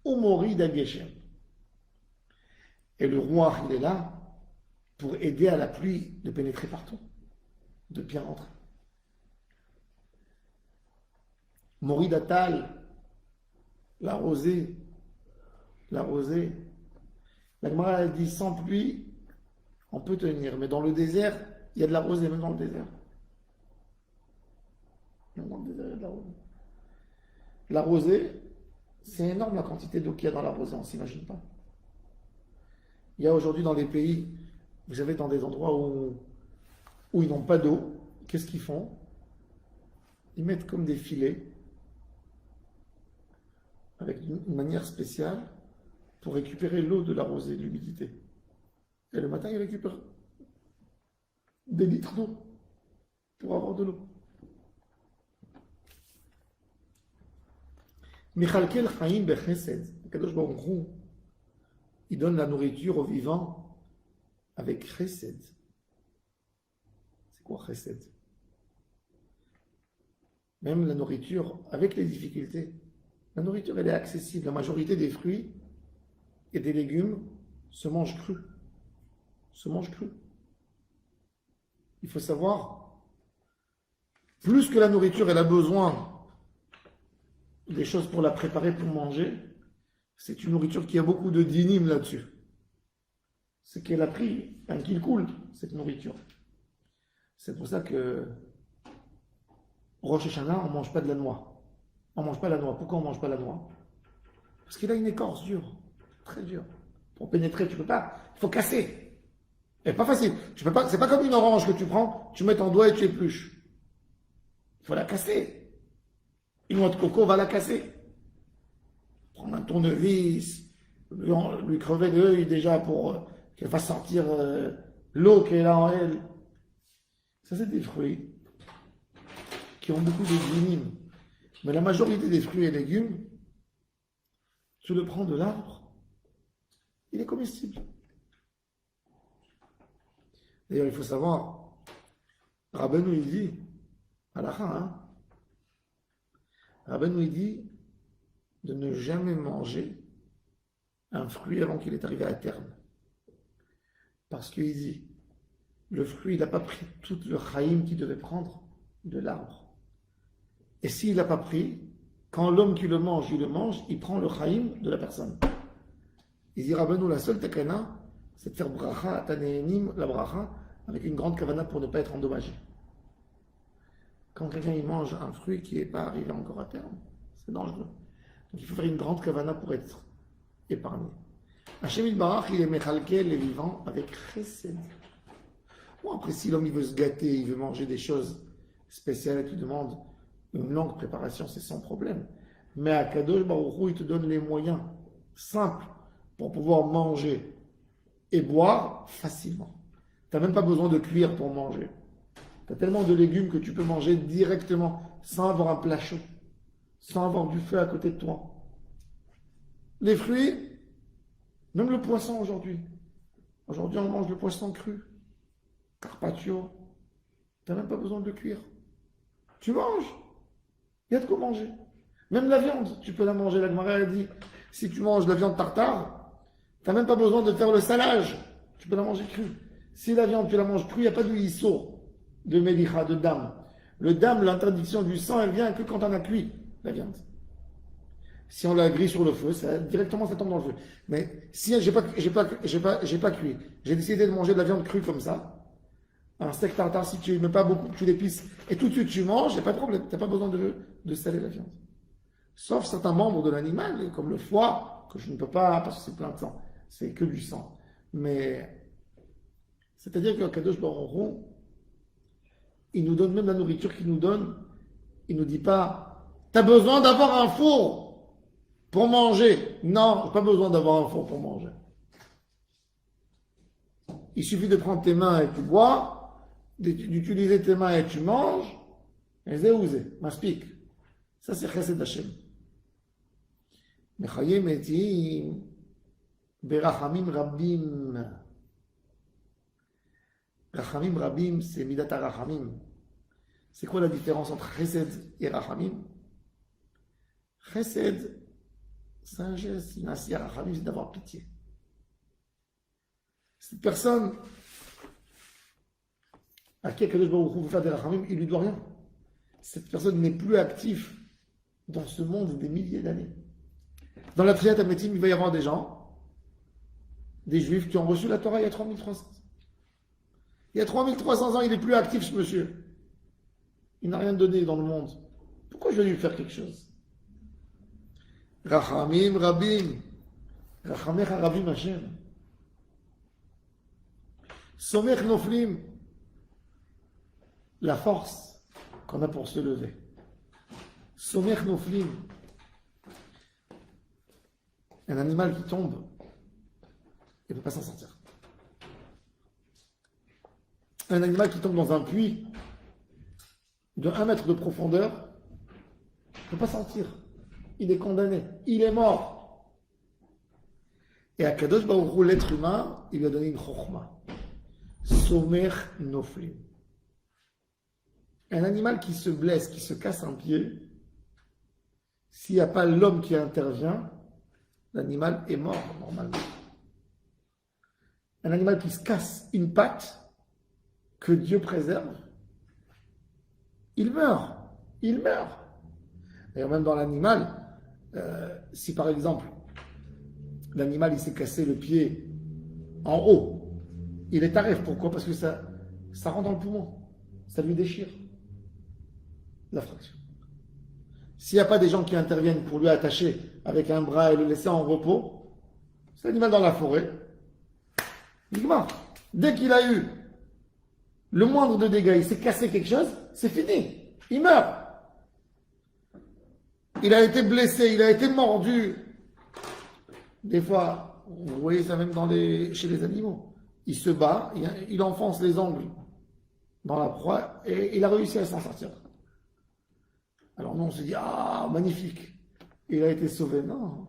Umori d'Ageshem. Et le roi, il est là pour aider à la pluie de pénétrer partout, de bien rentrer. Mori d'Atal, la rosée. La Gemara a dit sans pluie, on peut tenir, mais dans le désert, il y a de la rosée, même dans le désert. Même dans le désert, il y a de la rosée. La rosée, c'est énorme la quantité d'eau qu'il y a dans la rosée, on ne s'imagine pas. Il y a aujourd'hui dans les pays, vous avez dans des endroits où ils n'ont pas d'eau, qu'est-ce qu'ils font? Ils mettent comme des filets, avec une manière spéciale, pour récupérer l'eau de la rosée, de l'humidité. Et le matin, ils récupèrent des litres d'eau pour avoir de l'eau. Michalkel Chaim Bechesed, Kadosh Baruch Hu, il donne la nourriture aux vivants avec Chesed. C'est quoi Chesed? Même la nourriture, avec les difficultés, la nourriture elle est accessible. La majorité des fruits, et des légumes se mangent crus. Se mangent crus. Il faut savoir, plus que la nourriture, elle a besoin des choses pour la préparer, pour manger, c'est une nourriture qui a beaucoup de dinim là-dessus. C'est qu'elle a pris un qu'il coule, cette nourriture. C'est pour ça que Rosh Hashanah, on ne mange pas de la noix. On ne mange pas la noix. Pourquoi on ne mange pas la noix? Parce qu'il a une écorce dure, très dure. Pour pénétrer, tu ne peux pas. Il faut casser. C'est pas facile. Tu peux pas. C'est pas comme une orange que tu prends, tu mets ton doigt et tu épluches. Il faut la casser. Une noix de coco, va la casser. Prendre un tournevis, lui crever l'œil déjà pour qu'elle fasse sortir l'eau qui est là en elle. Ça, c'est des fruits qui ont beaucoup de dinim. Mais la majorité des fruits et légumes, tu le prends de l'arbre, il est comestible. D'ailleurs, il faut savoir, Rabbeinu il dit, halakha, hein, Rabbeinu il dit de ne jamais manger un fruit avant qu'il est arrivé à terme. Parce qu'il dit, le fruit, il n'a pas pris tout le chaïm qu'il devait prendre de l'arbre. Et s'il n'a pas pris, quand l'homme qui le mange, il prend le chaïm de la personne. Il dit, Rabbeinu, la seule takana, c'est de faire bracha, tanénim, la bracha, avec une grande kavana pour ne pas être endommagé. Quand quelqu'un il mange un fruit qui n'est pas arrivé encore à terme, c'est dangereux. Donc il faut faire une grande kavana pour être épargné. Hachem Barach, il est mechalkel, les vivants, avec chesed. Bon, après, si l'homme il veut se gâter, il veut manger des choses spéciales et tu demandes une longue préparation, c'est sans problème. Mais à Kadosh Baruch Hu, il te donne les moyens simples pour pouvoir manger et boire facilement. Tu n'as même pas besoin de cuire pour manger. Tu as tellement de légumes que tu peux manger directement sans avoir un plat chaud, sans avoir du feu à côté de toi. Les fruits, même le poisson aujourd'hui. Aujourd'hui, on mange le poisson cru. Carpaccio. Tu n'as même pas besoin de le cuire. Tu manges. Il y a de quoi manger. Même la viande, tu peux la manger. La Gemara a dit, si tu manges la viande tartare, tu n'as même pas besoin de faire le salage. Tu peux la manger crue. Si la viande, tu la manges crue, il n'y a pas de issur, de mélicha, de dam. Le dam, l'interdiction du sang, elle vient que quand on a cuit la viande. Si on la grille sur le feu, directement ça tombe dans le feu. Mais si j'ai pas cuit, j'ai décidé de manger de la viande crue comme ça, un steak tartare, si tu ne mets pas beaucoup, tu l'épices et tout de suite tu manges, il n'y a pas de problème. Tu n'as pas besoin de saler la viande. Sauf certains membres de l'animal, comme le foie, que je ne peux pas parce que c'est plein de sang. C'est que du sang. Mais c'est-à-dire que Kadosh Baruch Hu, il nous donne même la nourriture qu'il nous donne. Il ne nous dit pas, tu as besoin d'avoir un four pour manger. Non, je n'ai pas besoin d'avoir un four pour manger. Il suffit de prendre tes mains et tu bois, d'utiliser tes mains et tu manges. Et zéouzé, m'aspique. Ça c'est chesed Hashem. Mechayim etim berachamim rabim. Rachamim rabim, c'est midat rachamim. C'est quoi la différence entre chesed et rachamim? Chesed, c'est un geste, une asiya. Rachamim, c'est d'avoir pitié. Cette personne à qui Akadosh Baruch Hu veut faire des rachamim, il lui doit rien. Cette personne n'est plus active dans ce monde des milliers d'années. Dans la Triyat Ametim, il va y avoir des gens, des juifs qui ont reçu la Torah il y a 3300 ans. Il y a 3300 ans, il n'est plus actif ce monsieur. Il n'a rien donné dans le monde. Pourquoi je vais lui faire quelque chose? Rachamim Rabim. Rachamecha Rabim Hashem. Somech Noflim. La force qu'on a pour se lever. Somech Noflim. Un animal qui tombe, il ne peut pas s'en sortir. Un animal qui tombe dans un puits de 1 mètre de profondeur, il ne peut pas sortir. Il est condamné. Il est mort. Et à Kadosh Baruch Hu, l'être humain, il lui a donné une chokhma. Somech Noflim. Un animal qui se blesse, qui se casse un pied, s'il n'y a pas l'homme qui intervient, l'animal est mort normalement. Un animal qui se casse une patte, que Dieu préserve, il meurt. Il meurt. Et même dans l'animal, si par exemple, l'animal il s'est cassé le pied en haut, il est tarif. Pourquoi? Parce que ça rentre dans le poumon. Ça lui déchire la fracture. S'il n'y a pas des gens qui interviennent pour lui attacher avec un bras et le laisser en repos, c'est l'animal dans la forêt. Dès qu'il a eu le moindre de dégâts, il s'est cassé quelque chose, c'est fini. Il meurt. Il a été blessé, il a été mordu. Des fois, vous voyez ça même chez les animaux. Il se bat, il enfonce les ongles dans la proie et il a réussi à s'en sortir. Alors nous on se dit, ah magnifique, il a été sauvé. Non,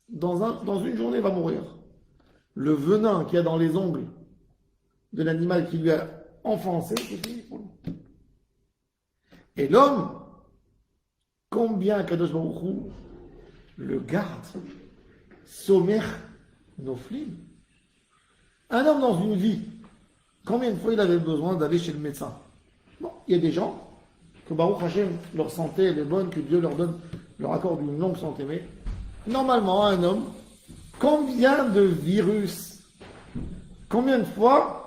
dans une journée il va mourir. Le venin qu'il y a dans les ongles de l'animal qui lui a enfoncé, c'est fini pour lui. Et l'homme, combien Kadosh Baruch Hu le garde, sommer noflim. Un homme dans une vie, combien de fois il avait besoin d'aller chez le médecin? Bon, il y a des gens que Baruch Hashem, leur santé elle est bonne, que Dieu leur accorde une longue santé, mais normalement un homme, combien de virus, combien de fois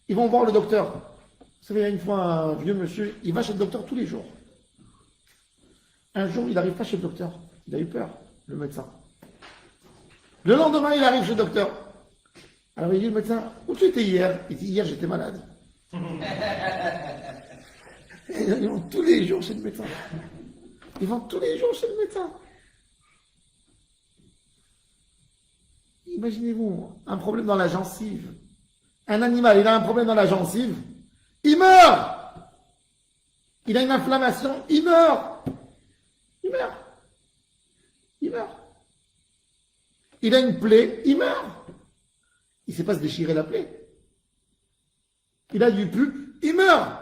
ils vont voir le docteur? Vous savez, il y a une fois un vieux monsieur, il va chez le docteur tous les jours. Un jour, il n'arrive pas chez le docteur. Il a eu peur, le médecin. Le lendemain, il arrive chez le docteur. Alors il dit au médecin, où tu étais hier? Il dit, hier j'étais malade. Et ils vont tous les jours chez le médecin. Ils vont tous les jours chez le médecin. Imaginez-vous, un problème dans la gencive. Un animal, il a un problème dans la gencive, il meurt. Il a une inflammation, il meurt. Il meurt. Il meurt. Il a une plaie, il meurt. Il ne sait pas se déchirer la plaie. Il a du pus, il meurt.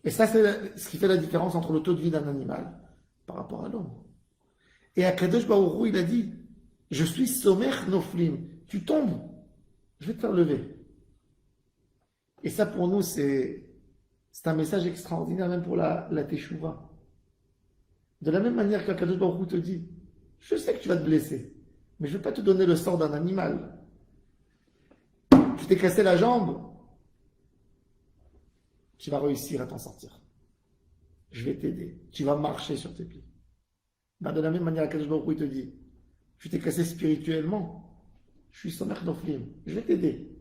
Et ça, c'est ce qui fait la différence entre le taux de vie d'un animal par rapport à l'homme. Et à Kadosh Baruch Hu, il a dit, je suis sommer noflim. Tu tombes, je vais te faire lever. Et ça, pour nous, c'est un message extraordinaire, même pour la teshuva. De la même manière qu'Akadosh Baruch Hu te dit, je sais que tu vas te blesser, mais je ne vais pas te donner le sort d'un animal. Tu t'es cassé la jambe, tu vas réussir à t'en sortir. Je vais t'aider. Tu vas marcher sur tes pieds. Ben, de la même manière, Akadosh Baruch Hu il te dit, tu t'es cassé spirituellement, je suis Somer Noflim, je vais t'aider.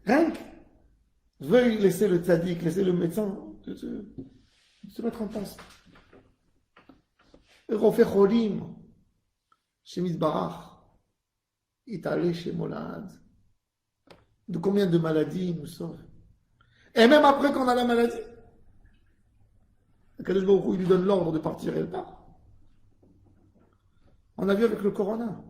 Rien que veuille laisser le tzaddik, laisser le médecin de se mettre en place. Rofer Cholim, chez Mizbarach, Italé chez Molad. De combien de maladies il nous sauve? Et même après qu'on a la maladie, Kadosh Baruch Hu, il lui donne l'ordre de partir et elle part. On a vu avec le corona.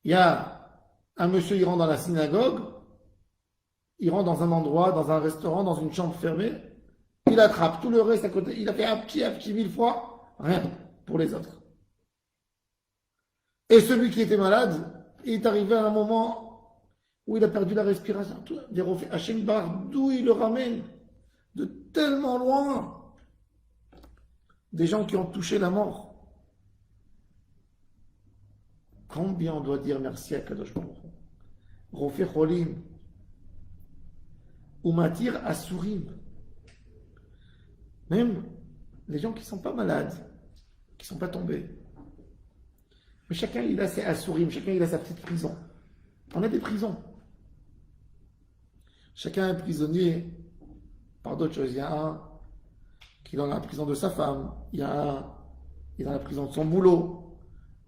Il y a un monsieur, il rentre dans la synagogue, il rentre dans un endroit, dans un restaurant, dans une chambre fermée, il attrape tout le reste à côté, il a fait un petit 1000 fois, rien pour les autres. Et celui qui était malade, il est arrivé à un moment où il a perdu la respiration. Des reflets, Hachem Bar, d'où il le ramène? De tellement loin. Des gens qui ont touché la mort. Combien on doit dire merci à Kadosh Baruch Hu? Rofer Cholim. Ou Matir Asurim. Même les gens qui ne sont pas malades, qui ne sont pas tombés. Mais chacun il a ses Asurim, chacun il a sa petite prison. On a des prisons. Chacun est prisonnier par d'autres choses. Il y a un qui est dans la prison de sa femme, il y a un qui est dans la prison de son boulot,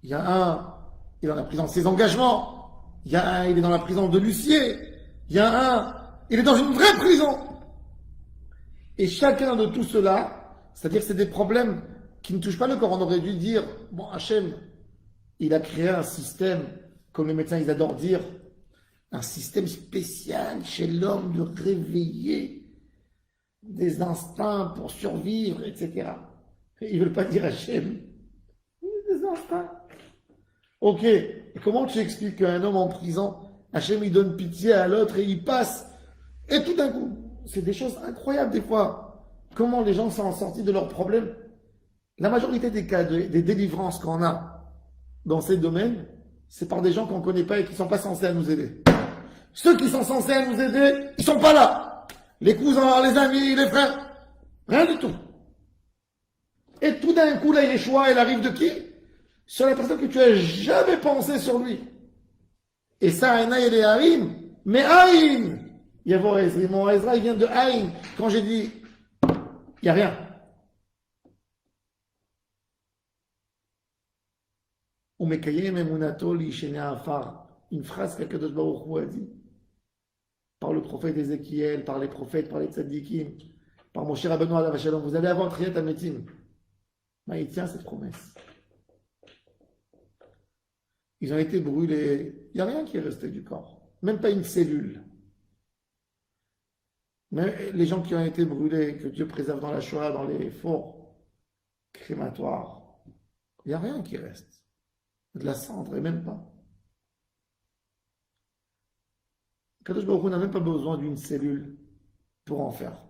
il y a un qui est dans la prison de ses engagements, il y a un il est dans la prison de l'huissier, il y a un il est dans une vraie prison. Et chacun de tout cela, c'est-à-dire que c'est des problèmes qui ne touchent pas le corps. On aurait dû dire, bon, Hachem, il a créé un système, comme les médecins ils adorent dire, un système spécial chez l'homme de réveiller des instincts pour survivre, etc. Ils ne veulent pas dire Hachem. Des instincts. Ok, et comment tu expliques qu'un homme en prison, Hachem il donne pitié à l'autre et il passe, et tout d'un coup, c'est des choses incroyables des fois. Comment les gens sont sortis de leurs problèmes. La majorité des cas, des délivrances qu'on a dans ces domaines, c'est par des gens qu'on ne connaît pas et qui ne sont pas censés nous aider. Ceux qui sont censés nous aider, ils ne sont pas là. Les cousins, les amis, les frères, rien du tout. Et tout d'un coup, là, Yeshua, elle arrive de qui? Sur la personne que tu n'as jamais pensé sur lui. Et ça, Aïna, elle est Harim. Mais Aïn, il y a Ezra. Mon Ezra, il vient de Aïn. Quand j'ai dit, il n'y a rien. Une phrase qu'Akadosh Baruch Hu a dit par le prophète Ézéchiel, par les prophètes, par les tzadikim, par Moshe Rabbeinu alav shalom, vous allez avoir Triyat Ametim. Mais il tient cette promesse. Ils ont été brûlés. Il n'y a rien qui est resté du corps. Même pas une cellule. Mais les gens qui ont été brûlés, que Dieu préserve dans la Shoah, dans les fours crématoires, il n'y a rien qui reste. De la cendre, et même pas. Kadosh Baruch Hu n'a même pas besoin d'une cellule pour en faire.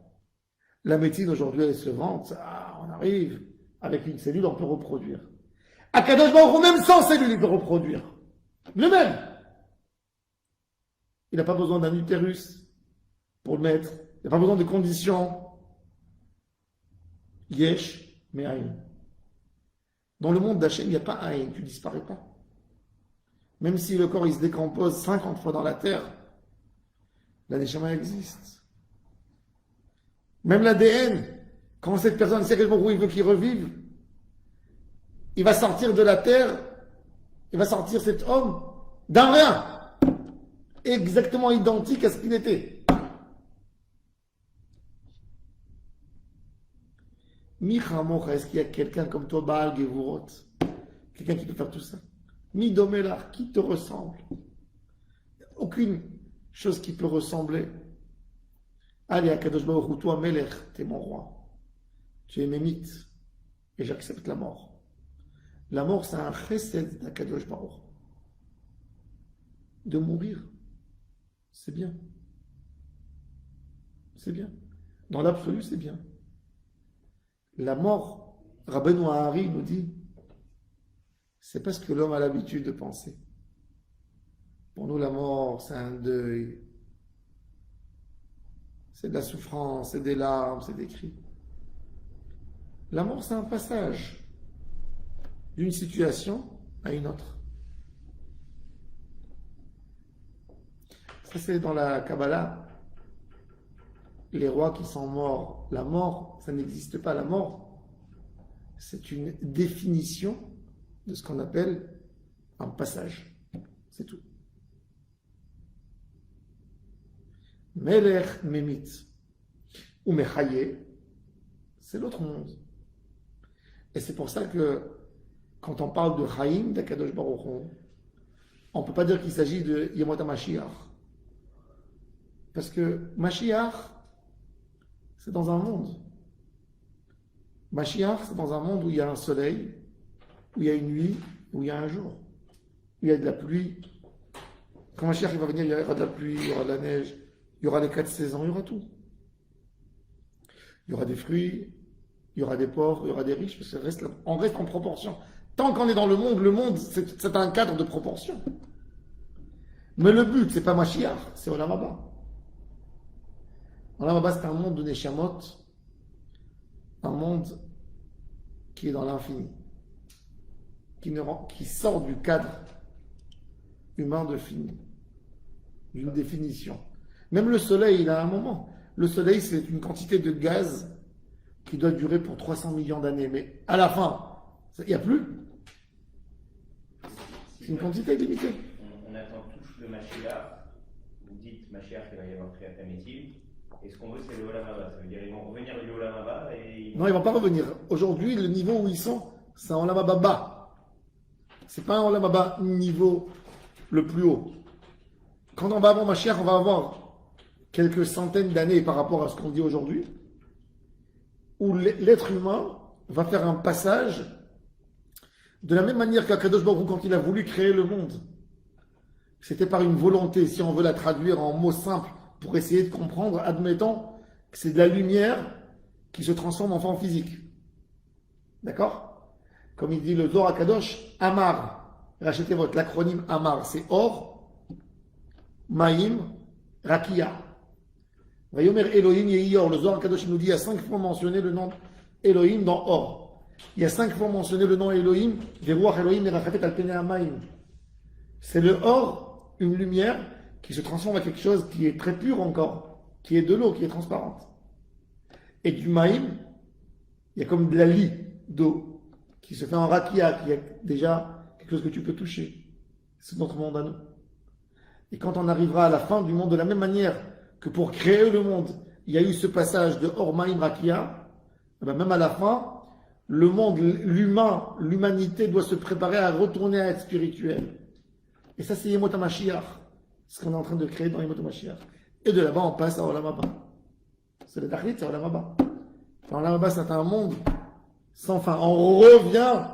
La médecine aujourd'hui, elle se vante. On arrive, avec une cellule, on peut reproduire. Kadosh Baruch Hu, même sans cellule, il peut reproduire. Lui-même. Il n'a pas besoin d'un utérus pour le mettre. Il n'a pas besoin de conditions. Yesh, mais Aïn. Dans le monde d'Hachem, il n'y a pas Aïn, tu ne disparais pas. Même si le corps il se décompose 50 fois dans la terre, la Neshama existe. Même l'ADN, quand cette personne sait quel moment il veut qu'il revive, il va sortir de la terre, il va sortir cet homme d'un rien, exactement identique à ce qu'il était. Michamocha, est-ce qu'il y a quelqu'un comme toi, Baal Gevurot, quelqu'un qui peut faire tout ça? Midomelar, qui te ressemble? Aucune chose qui peut ressembler. Allez, Akadosh Baruch Hu, toi, Melech, t'es mon roi. Tu es mémite. Et j'accepte la mort. La mort, c'est un chesed d'Akadosh Baruch Hu. De mourir, c'est bien. C'est bien. Dans l'absolu, c'est bien. La mort, Rabbeinu Ahari nous dit, c'est pas ce que l'homme a l'habitude de penser. Pour nous, la mort, c'est un deuil. C'est de la souffrance, c'est des larmes, c'est des cris. La mort, c'est un passage d'une situation à une autre. Ça, c'est dans la Kabbalah. Les rois qui sont morts. La mort, ça n'existe pas. La mort, c'est une définition de ce qu'on appelle un passage. C'est tout. Melech Memit ou Mechaye, c'est l'autre monde. Et c'est pour ça que quand on parle de Chaim, d'Akadosh Baruch Hu, on ne peut pas dire qu'il s'agit de Yemot HaMashiach. Parce que Mashiach, c'est dans un monde. Mashiach, c'est dans un monde où il y a un soleil, où il y a une nuit, où il y a un jour, où il y a de la pluie. Quand Mashiach il va venir, il y aura de la pluie, il y aura de la neige, il y aura les 4 saisons, il y aura tout. Il y aura des fruits, il y aura des pauvres, il y aura des riches, parce on reste en proportion. Tant qu'on est dans le monde, c'est un cadre de proportion. Mais le but, c'est pas Mashiach, c'est Olam Haba. Olam Haba, c'est un monde de Neshamot, un monde qui est dans l'infini, qui sort du cadre humain de fini, d'une définition. Même le soleil, il a un moment. Le soleil, c'est une quantité de gaz qui doit durer pour 300 millions d'années. Mais à la fin, il n'y a plus. C'est une quantité limitée. On attend tous le Mashiach. Vous dites Mashiach, il va y avoir Kriyat Hametim. Et ce qu'on veut, c'est le Olam Haba. Ça veut dire qu'ils vont revenir du Olam Haba et... Non, ils ne vont pas revenir. Aujourd'hui, le niveau où ils sont, c'est un Olam Haba bas. C'est pas un Olam Haba niveau le plus haut. Quand on va avoir Mashiach, on va avoir quelques centaines d'années par rapport à ce qu'on dit aujourd'hui. où l'être humain va faire un passage de la même manière qu'Akadosh Baruch Hu, quand il a voulu créer le monde, c'était par une volonté, si on veut la traduire en mots simples pour essayer de comprendre, admettons que c'est de la lumière qui se transforme en forme physique. D'accord? Comme il dit le Zohar Akadosh, Amar, rachetez votre l'acronyme Amar, c'est Or, Maïm, Rakia. Vayomer Elohim Yehior, le Zohar Akadosh nous dit, il y a 5 fois mentionné le nom Elohim dans Or. Il y a 5 fois mentionné le nom Elohim, Veruach Elohim et Rachet al Pene Amaim. C'est le Or, une lumière qui se transforme en quelque chose qui est très pur encore, qui est de l'eau, qui est transparente. Et du Maïm, il y a comme de la lie d'eau qui se fait en rakia, qui est déjà quelque chose que tu peux toucher. C'est notre monde à nous. Et quand on arrivera à la fin du monde, de la même manière que pour créer le monde, il y a eu ce passage de Or Maïm Rakia, même à la fin, le monde, l'humain, l'humanité doit se préparer à retourner à être spirituel. Et ça, c'est Yemot HaMashiach, ce qu'on est en train de créer dans Yemot HaMashiach. Et de là-bas, on passe à Olam Haba. C'est le Tachlit, c'est Olam Haba. Olam Haba, c'est un monde sans fin. On revient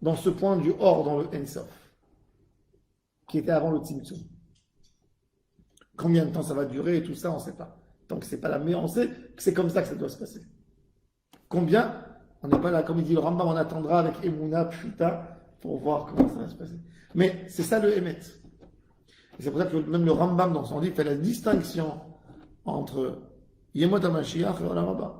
dans ce point du Or, dans le Ensof, qui était avant le Tzimtzum. Combien de temps ça va durer et tout ça, on ne sait pas. Tant que c'est pas là, mais on sait que c'est comme ça que ça doit se passer. Combien? On n'est pas là, comme il dit le Rambam, on attendra avec Emouna, Pshita, pour voir comment ça va se passer. Mais c'est ça le Emet. Et c'est pour ça que même le Rambam, dans son livre, fait la distinction entre Yemot HaMashiach et Olam Haba.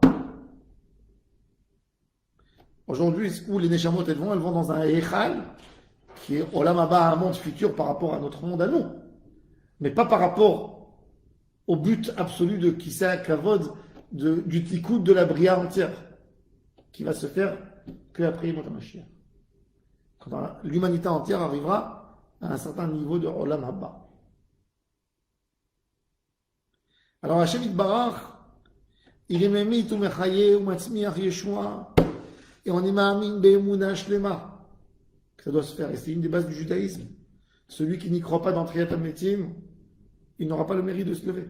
Aujourd'hui, où les Neshamot elles vont dans un Echal, qui est Olam Haba, un monde futur par rapport à notre monde à nous. Mais pas par rapport au but absolu de Kissa Kavod, du Tikkun de la Bria entière, qui va se faire que après Yemot HaMashiach. Quand l'humanité entière arrivera à un certain niveau de Olam Haba. Alors Hashem Yitbarach, il est memit ou mechaye ou matzmiach Yeshua, et on est ma'amin be'emuna shlema. Ça doit se faire, et c'est une des bases du judaïsme. Celui qui n'y croit pas dans Triyat HaMetim, il n'aura pas le mérite de se lever.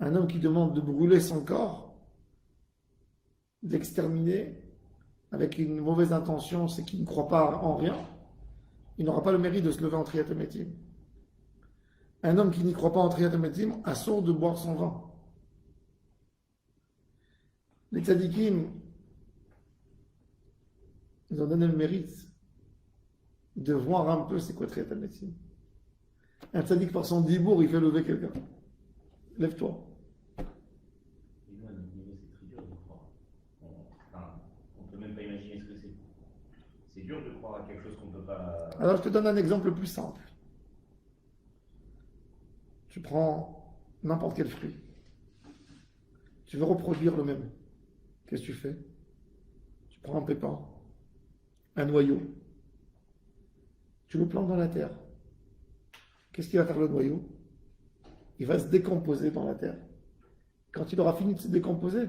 Un homme qui demande de brûler son corps, d'exterminer, avec une mauvaise intention, c'est qu'il ne croit pas en rien, il n'aura pas le mérite de se lever en Triyat HaMetim. Un homme qui n'y croit pas en Triyat HaMetim a sourd de boire son vin. Les tzadikim, ils ont donné le mérite de voir un peu c'est quoi Triyat HaMetim. Un tzadik par son dibour, il fait lever quelqu'un. Lève-toi. On ne peut même pas imaginer ce que c'est. C'est dur de croire à quelque chose qu'on ne peut pas. Alors je te donne un exemple plus simple. Tu prends n'importe quel fruit. Tu veux reproduire le même. Qu'est-ce que tu fais? Tu prends un pépin, un noyau. Tu le plantes dans la terre. Qu'est-ce qu'il va faire le noyau? Il va se décomposer dans la terre. Quand il aura fini de se décomposer,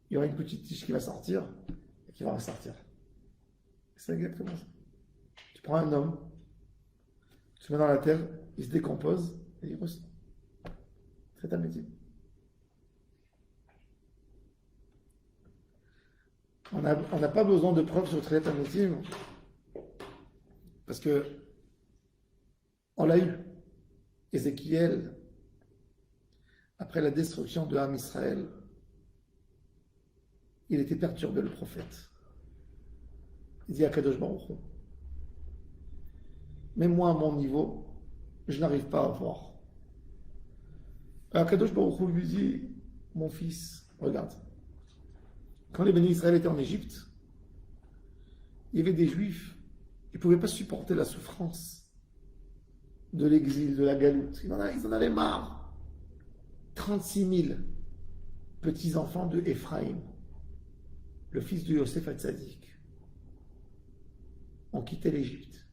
il y aura une petite tige qui va sortir et qui va ressortir. C'est exactement ça. Tu prends un homme, tu le mets dans la terre, il se décompose et il ressort. C'est un métier. On n'a pas besoin de preuves sur Triyat HaMetim parce que on l'a eu. Ézéchiel, après la destruction de Ham Israël, il était perturbé, le prophète. Il dit à Kadosh Baruch Hu, même moi à mon niveau, je n'arrive pas à voir. Alors Kadosh Baruch Hu lui dit, mon fils, regarde, quand les bénis Israël étaient en Égypte, il y avait des Juifs, ils ne pouvaient pas supporter la souffrance de l'exil, de la galoute. Ils en avaient marre. 36 000 petits-enfants de Éphraïm, le fils de Yosef Hatzadik, ont quitté l'Égypte.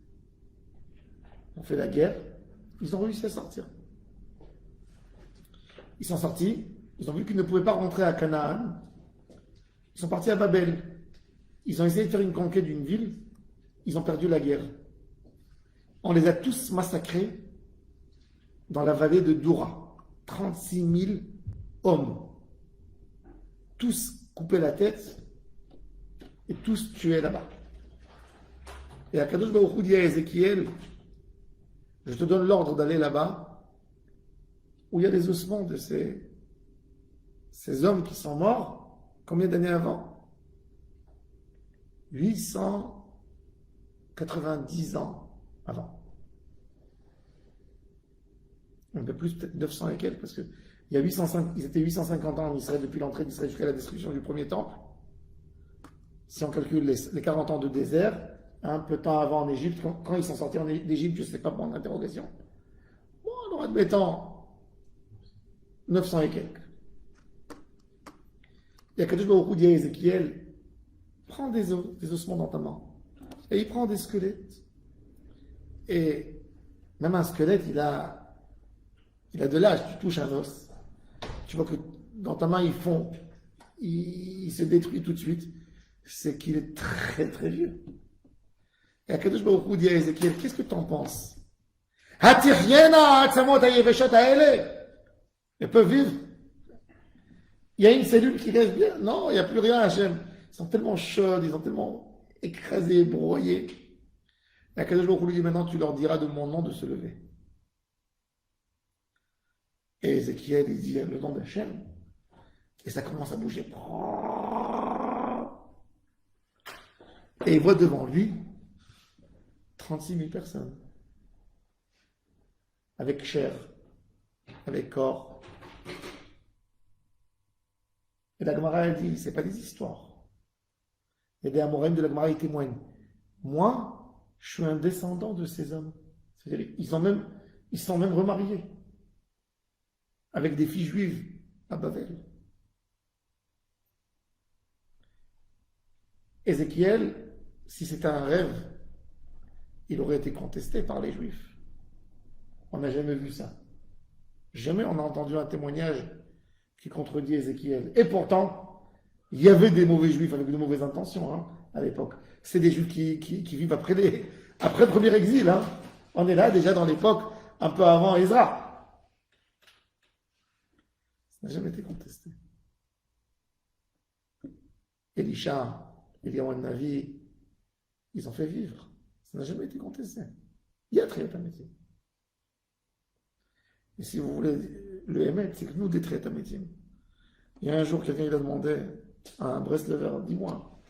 Ont fait la guerre, ils ont réussi à sortir. Ils sont sortis, ils ont vu qu'ils ne pouvaient pas rentrer à Canaan, ils sont partis à Babel. Ils ont essayé de faire une conquête d'une ville, ils ont perdu la guerre. On les a tous massacrés dans la vallée de Doura. 36 000 hommes. tous couper la tête et tous tuer là-bas. Et Akadosh Baruch Hu dit à Ézéchiel, je te donne l'ordre d'aller là-bas, où il y a les ossements de ces hommes qui sont morts, combien d'années avant? 890 ans avant. Un peu plus, peut-être 900 et quelques, parce que il y a 805, ils étaient 850 ans en Israël depuis l'entrée d'Israël jusqu'à la destruction du premier temple. Si on calcule les 40 ans de désert, un peu de temps avant en Égypte, quand ils sont sortis d'Égypte, je ne sais pas pour l'interrogation. Bon, alors admettons 900 et quelques. Il y a Kadosh Baruch Hu dit à Ézéchiel, prends des ossements dans ta main. Et il prend des squelettes. Et même un squelette, il a de l'âge. Tu touches un os, tu vois que dans ta main, il se détruit tout de suite. C'est qu'il est très très vieux. Et Akadosh Baruch Hu dit à Ézéchiel, qu'est-ce que tu en penses? Elles peuvent vivre. Il y a une cellule qui reste bien. Non, il n'y a plus rien, Hachem. Ils sont tellement chauds, ils sont tellement écrasés, broyés. Et Akadosh Baruch Hu lui dit, maintenant tu leur diras de mon nom de se lever. Et Ézéchiel, il dit le nom d'Hachem. Et ça commence à bouger. Et il voit devant lui 36 000 personnes. Avec chair, avec corps. Et la Gemara, elle dit, c'est pas des histoires. Il y a des Amoraïm de la Gemara, ils témoignent. Moi, je suis un descendant de ces hommes. C'est-à-dire, ils sont même remariés. Avec des filles juives à Babel. Ézéchiel, si c'était un rêve, il aurait été contesté par les Juifs. On n'a jamais vu ça. Jamais on a entendu un témoignage qui contredit Ézéchiel. Et pourtant, il y avait des mauvais Juifs avec de mauvaises intentions à l'époque. C'est des Juifs qui vivent après le premier exil. On est là déjà dans l'époque un peu avant Ezra. Ça n'a jamais été contesté. Elisha, Eliyahu Navi, ils ont fait vivre. Ça n'a jamais été contesté. Il y a Triatamétim. Et si vous voulez, le Hémet, c'est que nous, des Triatamétim. Il y a un jour, quelqu'un il a demandé à un Breslever, dis-moi,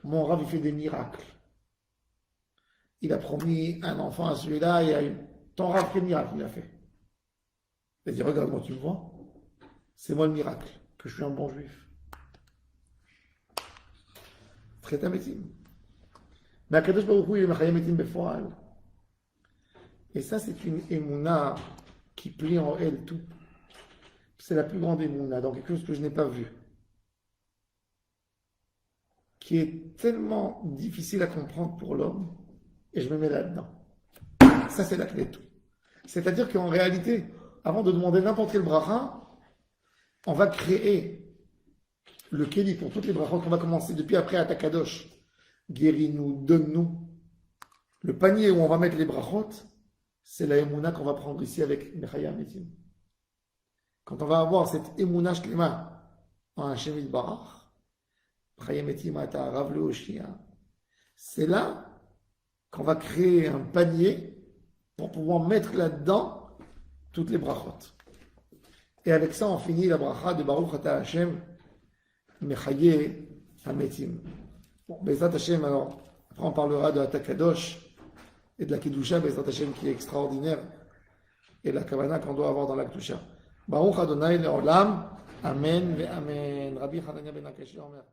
mon Rav, il fait des miracles. Il a promis un enfant à celui-là, et ton Rav, quel miracle il a fait? Il a dit, regarde-moi, tu me vois? C'est moi le miracle, que je suis un bon juif. Triatamétim. Mais Akadosh Baruch Hu, il est Mechayametim Befoal. Et ça, c'est une émouna qui plie en elle tout. C'est la plus grande émouna, dans quelque chose que je n'ai pas vu. Qui est tellement difficile à comprendre pour l'homme, et je me mets là-dedans. Ça, c'est la clé de tout. C'est-à-dire qu'en réalité, avant de demander n'importe quel bracha, on va créer le kéli pour toutes les brachot qu'on va commencer depuis après à Takadosh. Guéris-nous, donne-nous. Le panier où on va mettre les brachot, c'est la émouna qu'on va prendre ici avec Mechaya Metim. Quand on va avoir cette émouna shlema en Hashem Yitbarach, Mechaya Metim ata Rav le Hoshia, c'est là qu'on va créer un panier pour pouvoir mettre là-dedans toutes les brachot. Et avec ça, on finit la bracha de Baruch Ata Hashem Mechaye Hametim. Bon, Bezrat Hashem, alors, après on parlera de Atakadosh et de la Kedusha, Bezrat Hashem qui est extraordinaire, et la Kavana qu'on doit avoir dans la Kedusha. Baruch Adonai Le'olam, Amen, Ve Amen. Rabbi Hanania Ben Akashi Omer.